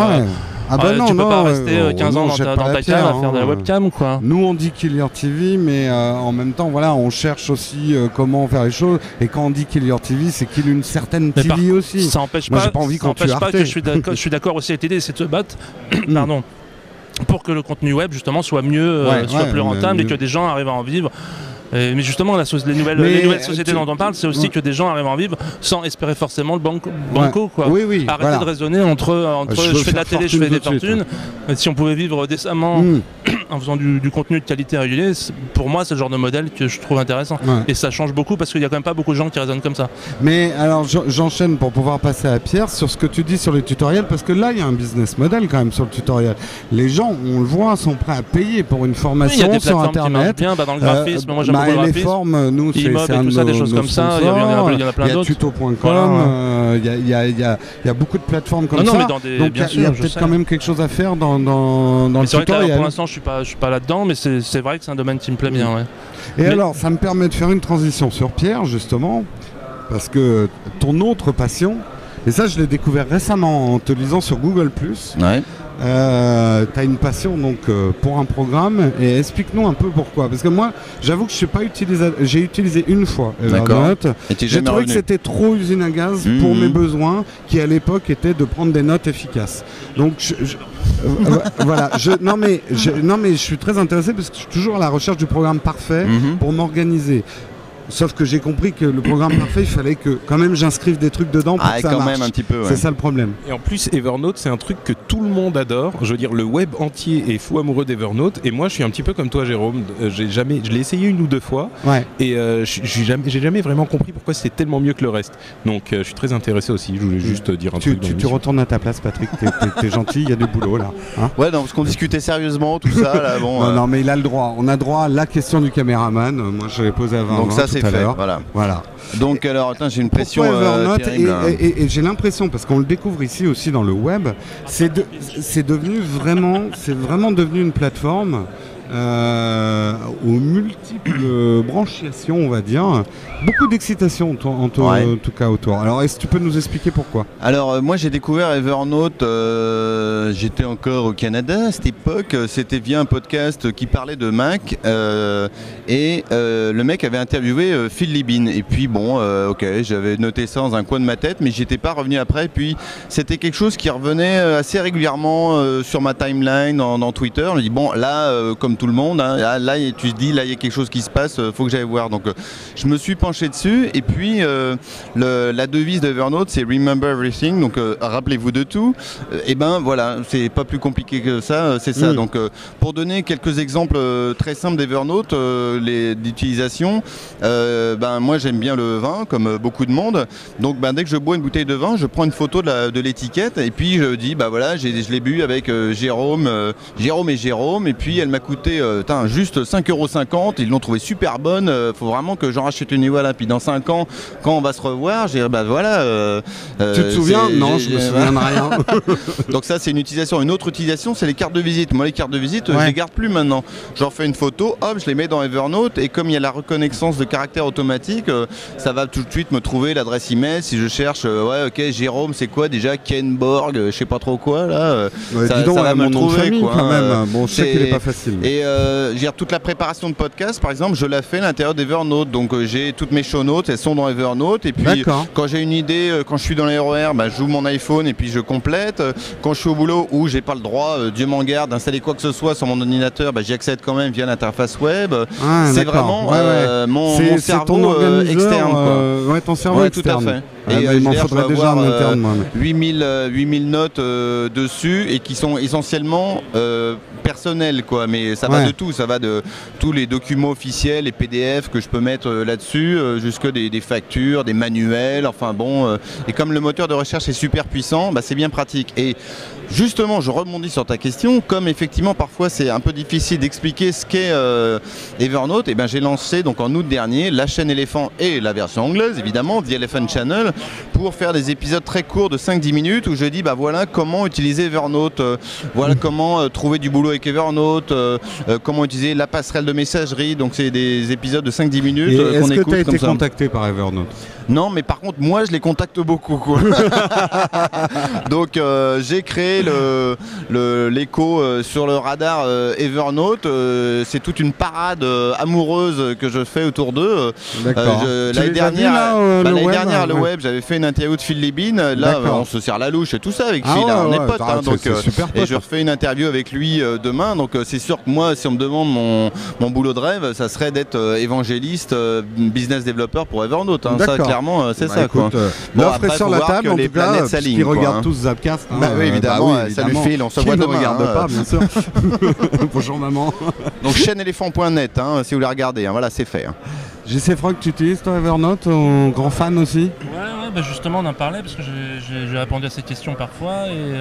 Tu peux pas rester 15 ans dans ta cave à faire de la webcam quoi. Nous on dit Killer TV, mais en même temps voilà, on cherche aussi comment faire les choses, et quand on dit Killer TV, c'est qu'il y a une certaine TV aussi. Ça n'empêche pas, que je suis d'accord aussi avec l'idée, c'est de se battre pardon, pour que le contenu web justement soit mieux, soit plus rentable et que des gens arrivent à en vivre. Mais justement, les nouvelles sociétés dont on parle, c'est aussi que des gens arrivent à en vivre sans espérer forcément le banco. Quoi. Arrêtez de raisonner entre je fais de la télé, je fais des fortunes. Si on pouvait vivre décemment en faisant du contenu de qualité régulier, pour moi, c'est le genre de modèle que je trouve intéressant. Et ça change beaucoup parce qu'il n'y a quand même pas beaucoup de gens qui raisonnent comme ça. Mais alors, j'enchaîne pour pouvoir passer à Pierre sur ce que tu dis sur les tutoriels, parce que là, il y a un business model quand même sur le tutoriel. Les gens, on le voit, sont prêts à payer pour une formation sur Internet. Bien, dans le graphisme, moi j'aime les formes, nous, c'est un de ça, des choses comme ça. Il y en a plein d'autres. Il y a tuto.com, il y a beaucoup de plateformes comme ça. Donc il y a peut-être quand même quelque chose à faire dans le tutoriel. Pour l'instant, je suis pas là-dedans, mais c'est vrai que c'est un domaine qui me plaît bien. Et alors, ça me permet de faire une transition sur Pierre, justement, parce que ton autre passion, et ça, je l'ai découvert récemment en te lisant sur Google+. Tu as une passion donc pour un programme, et explique-nous un peu pourquoi, parce que moi j'avoue que j'ai utilisé une fois Evernote. J'ai trouvé que c'était trop usine à gaz pour mes besoins, qui à l'époque étaient de prendre des notes efficaces. Donc voilà, non mais je suis très intéressé parce que je suis toujours à la recherche du programme parfait pour m'organiser. Sauf que j'ai compris que le programme parfait, il fallait que quand même j'inscrive des trucs dedans pour que ça marche. Même un petit peu, C'est ça le problème. Et en plus, Evernote, c'est un truc que tout le monde adore. Je veux dire, le web entier est fou amoureux d'Evernote. Et moi, je suis un petit peu comme toi, Jérôme. Je l'ai essayé 1 ou 2 fois. Et j'ai jamais vraiment compris pourquoi c'était tellement mieux que le reste. Donc, je suis très intéressé aussi. Je voulais juste dire un truc. Tu retournes à ta place, Patrick. T'es gentil, il y a du boulot là. Hein parce qu'on discutait sérieusement, tout ça. Là, bon, non, mais il a le droit. On a droit à la question du caméraman. Moi, je l'ai posé à 20. Donc, ça, c'est fait. Voilà. Donc alors j'ai une pression terrible. Et j'ai l'impression, parce qu'on le découvre ici aussi dans le web, c'est vraiment devenu une plateforme aux multiples branchiations, on va dire. Beaucoup d'excitation en tout cas autour. Alors est-ce que tu peux nous expliquer pourquoi? Alors moi j'ai découvert Evernote, j'étais encore au Canada à cette époque, c'était via un podcast qui parlait de Mac, et le mec avait interviewé Phil Libin, et puis bon j'avais noté ça dans un coin de ma tête, mais j'étais pas revenu après. Puis c'était quelque chose qui revenait assez régulièrement sur ma timeline dans Twitter. On me dit bon là comme tout le monde. Hein. Là, tu te dis, là, il y a quelque chose qui se passe, faut que j'aille voir. Donc, je me suis penché dessus. Et puis, la devise d'Evernote, c'est Remember Everything. Donc, rappelez-vous de tout. Et ben voilà, c'est pas plus compliqué que ça. C'est ça. Donc, pour donner quelques exemples très simples d'Evernote, d'utilisation, moi, j'aime bien le vin, comme beaucoup de monde. Donc, dès que je bois une bouteille de vin, je prends une photo de l'étiquette et puis je dis, voilà, je l'ai bu avec Jérôme et Jérôme, et puis elle m'a coûté juste 5,50 €. Ils l'ont trouvé super bonne. Faut vraiment que j'en rachète une. Voilà. Puis dans 5 ans, quand on va se revoir, je dirais voilà. Tu te souviens? Non, je me souviens de rien. Donc ça, c'est une utilisation. Une autre utilisation, c'est les cartes de visite. Moi, les cartes de visite, je les garde plus maintenant. J'en fais une photo, hop, je les mets dans Evernote, et comme il y a la reconnaissance de caractère automatique, ça va tout de suite me trouver l'adresse email. Si je cherche, Jérôme, c'est quoi déjà? Kenborg, je sais pas trop quoi là. Dis donc, ça va me mon nom de trouver famille, quoi. quand même. Bon, je sais qu'il est pas facile. Et toute la préparation de podcast, par exemple, je la fais à l'intérieur d'Evernote. Donc j'ai toutes mes show notes, elles sont dans Evernote. Et puis quand j'ai une idée, quand je suis dans les RER, j'ouvre mon iPhone et puis je complète. Quand je suis au boulot où j'ai pas le droit, Dieu m'en garde, d'installer quoi que ce soit sur mon ordinateur, j'y accède quand même via l'interface web. C'est vraiment mon cerveau externe. Ton cerveau externe. Tout à fait. Et il m'en faudrait déjà en interne, moi. 8000 notes dessus, et qui sont essentiellement personnelles, quoi. Mais ça va de tout, ça va de tous les documents officiels, les PDF que je peux mettre là-dessus, jusque des factures, des manuels, enfin bon. Et comme le moteur de recherche est super puissant, c'est bien pratique. Et justement, je rebondis sur ta question, comme effectivement parfois c'est un peu difficile d'expliquer ce qu'est Evernote, et j'ai lancé donc en août dernier la chaîne Éléphant et la version anglaise évidemment, The Elephant Channel, pour faire des épisodes très courts de 5-10 minutes où je dis voilà comment utiliser Evernote, voilà comment trouver du boulot avec Evernote, comment utiliser la passerelle de messagerie. Donc c'est des épisodes de 5-10 minutes qu'on écoute comme ça. Est-ce que tu as été contacté par Evernote? Non, mais par contre moi je les contacte beaucoup quoi. Donc j'ai créé l'écho sur le radar Evernote. C'est toute une parade amoureuse que je fais autour d'eux. L'année dernière, le web, j'avais fait une interview de Phil Libin. Là, on se serre la louche et tout ça avec Phil. On est potes. Et je refais une interview avec lui demain. Donc c'est sûr que moi, si on me demande mon boulot de rêve, ça serait d'être évangéliste, business developer pour Evernote. Ça, clairement, c'est ça. Écoute, l'offre est sur la table, en tout cas, puisqu'ils regardent tous Zapcast. Oui, évidemment. Salut Phil, on se voit demain. Ne regarde pas, bien sûr. Bonjour maman. Donc chaîneéléphant.net, si vous voulez regarder, voilà, c'est fait. JC Frog, tu utilises toi Evernote, grand fan aussi? Ouais, justement on en parlait parce que j'ai répondu à ces questions parfois, et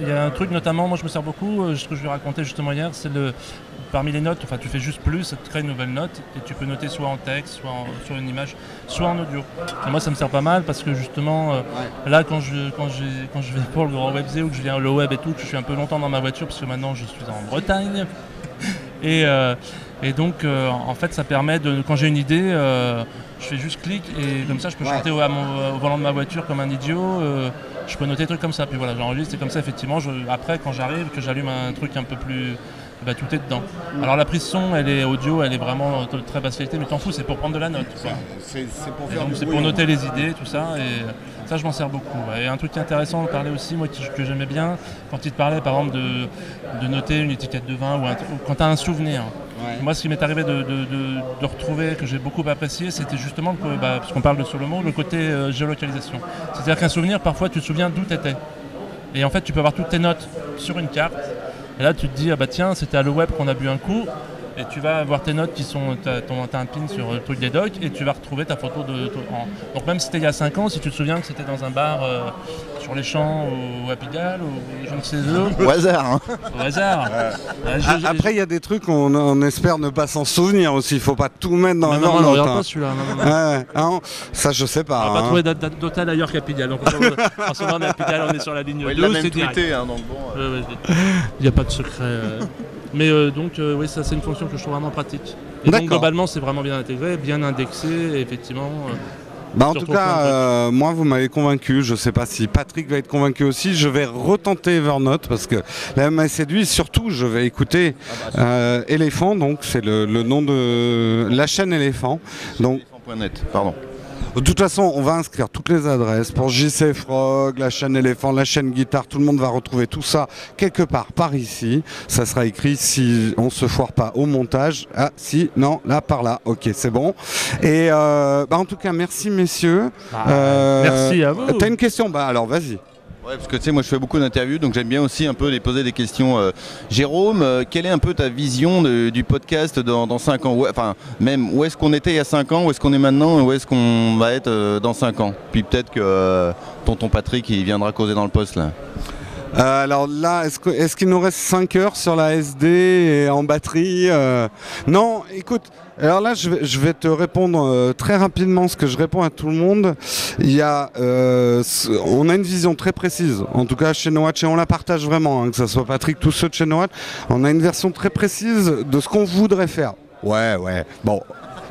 il y a un truc notamment, moi je me sers beaucoup, ce que je lui racontais justement hier, c'est parmi les notes, tu fais juste plus, ça te crée une nouvelle note et tu peux noter soit en texte, soit sur une image, soit en audio. Et moi ça me sert pas mal parce que justement là quand je vais pour le Grand Web Z ou que je viens au Low Web et tout, que je suis un peu longtemps dans ma voiture parce que maintenant je suis en Bretagne. Et donc en fait ça permet quand j'ai une idée, je fais juste clic et comme ça je peux chanter au volant de ma voiture comme un idiot, je peux noter des trucs comme ça, puis voilà j'enregistre et comme ça effectivement après quand j'arrive, que j'allume un truc un peu plus, tout est dedans. Alors la prise son, elle est audio, elle est vraiment de très basse qualité, mais t'en fous, c'est pour prendre de la note. C'est pour noter les idées, tout ça, et ça je m'en sers beaucoup. Et un truc intéressant, on parlait aussi, moi que j'aimais bien, quand il te parlait par exemple de noter une étiquette de vin ou quand tu as un souvenir. Moi ce qui m'est arrivé de retrouver, que j'ai beaucoup apprécié, c'était justement, parce qu'on parle de Solomon, le côté géolocalisation. C'est-à-dire qu'un souvenir, parfois tu te souviens d'où tu étais. Et en fait tu peux avoir toutes tes notes sur une carte. Et là tu te dis, tiens, c'était à le web qu'on a bu un coup, et tu vas voir tes notes qui sont, t'as un pin sur le truc des docs, et tu vas retrouver ta photo donc même si c'était il y a 5 ans, si tu te souviens que c'était dans un bar sur les champs ou à Pigalle ou je ne sais où. Au hasard. Au hasard. Après il y a des trucs on espère ne pas s'en souvenir aussi, il faut pas tout mettre dans la note. Non, regarde pas celui-là. Ça je sais pas. On va pas trouver d'hôtel ailleurs qu'à Pigalle. Donc en ce moment on est à Pigalle, on est sur la ligne 2. Il a même tweeté, donc bon. Il n'y a pas de secret. Mais oui, ça c'est une fonction que je trouve vraiment pratique. Et donc globalement c'est vraiment bien intégré, bien indexé, et effectivement. En tout cas, moi vous m'avez convaincu, je sais pas si Patrick va être convaincu aussi, je vais retenter Evernote parce que là m'a séduit, surtout je vais écouter Éléphant, donc c'est le nom de la chaîne Éléphant. Donc Éléphant.net, pardon. De toute façon, on va inscrire toutes les adresses pour JC Frog, la chaîne Éléphant, la chaîne Guitare. Tout le monde va retrouver tout ça quelque part par ici. Ça sera écrit si on se foire pas au montage. Ah, si, non, là, par là. Ok, c'est bon. Et en tout cas, merci messieurs. Merci à vous. T'as une question? Bah alors, vas-y. Ouais, parce que tu sais, moi je fais beaucoup d'interviews, donc j'aime bien aussi un peu les poser des questions. Jérôme, quelle est un peu ta vision du podcast dans 5 ans? Enfin, même où est-ce qu'on était il y a 5 ans, où est-ce qu'on est maintenant, et où est-ce qu'on va être dans 5 ans? Puis peut-être que tonton Patrick, il viendra causer dans le poste là. Alors là, est-ce qu'il nous reste 5 heures sur la SD et en batterie? Non, écoute, alors là, je vais te répondre très rapidement ce que je réponds à tout le monde. On a une vision très précise, en tout cas chez NoWatch, et on la partage vraiment, hein, que ce soit Patrick, tous ceux de chez NoWatch. On a une version très précise de ce qu'on voudrait faire. Ouais, bon.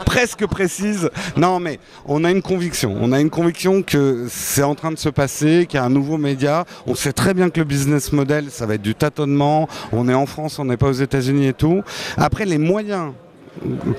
Presque précise. Non, mais on a une conviction. On a une conviction que c'est en train de se passer, qu'il y a un nouveau média. On sait très bien que le business model, ça va être du tâtonnement. On est en France, on n'est pas aux États-Unis et tout. Après, les moyens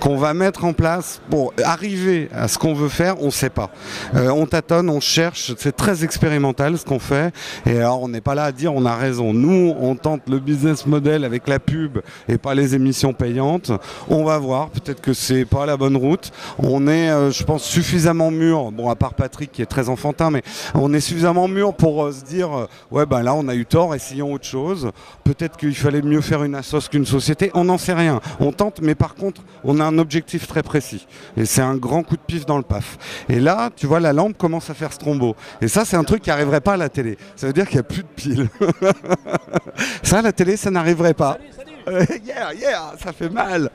qu'on va mettre en place pour arriver à ce qu'on veut faire, on ne sait pas. On tâtonne, on cherche, c'est très expérimental ce qu'on fait. Et alors on n'est pas là à dire on a raison. Nous, on tente le business model avec la pub et pas les émissions payantes. On va voir, peut-être que c'est pas la bonne route. On est, je pense, suffisamment mûr, bon à part Patrick qui est très enfantin, mais on est suffisamment mûr pour se dire ouais ben là on a eu tort, essayons autre chose. Peut-être qu'il fallait mieux faire une assoce qu'une société, on n'en sait rien. On tente, mais par contre on a un objectif très précis. Et c'est un grand coup de pif dans le paf. Et là, tu vois, la lampe commence à faire strombo. Et ça, c'est un truc qui n'arriverait pas à la télé. Ça veut dire qu'il n'y a plus de piles. Ça, à la télé, ça n'arriverait pas. Yeah, ça fait mal.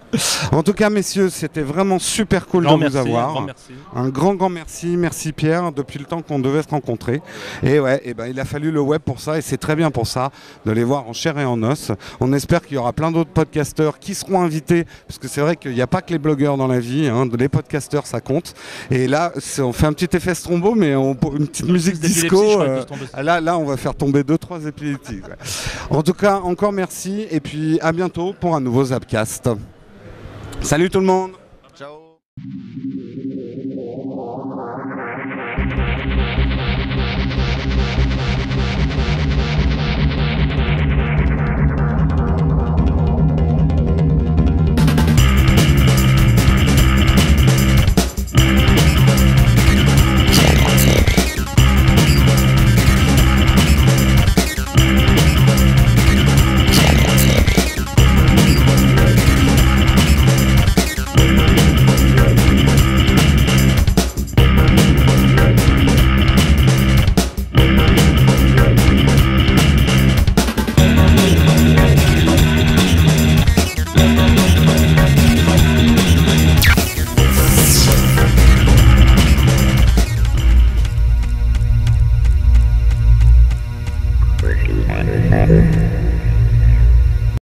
En tout cas, messieurs, c'était vraiment super cool de vous avoir. Un grand merci. Merci Pierre, depuis le temps qu'on devait se rencontrer. Et ouais, il a fallu le web pour ça, et c'est très bien pour ça, de les voir en chair et en os. On espère qu'il y aura plein d'autres podcasteurs qui seront invités, parce que c'est vrai qu'il n'y a pas que les blogueurs dans la vie, hein, les podcasteurs ça compte. Et là, on fait un petit effet strombo, mais une petite musique disco. Là, on va faire tomber 2-3 épileptiques. Ouais. En tout cas, encore merci, et puis à bientôt pour un nouveau Zapcast. Salut tout le monde. Ciao.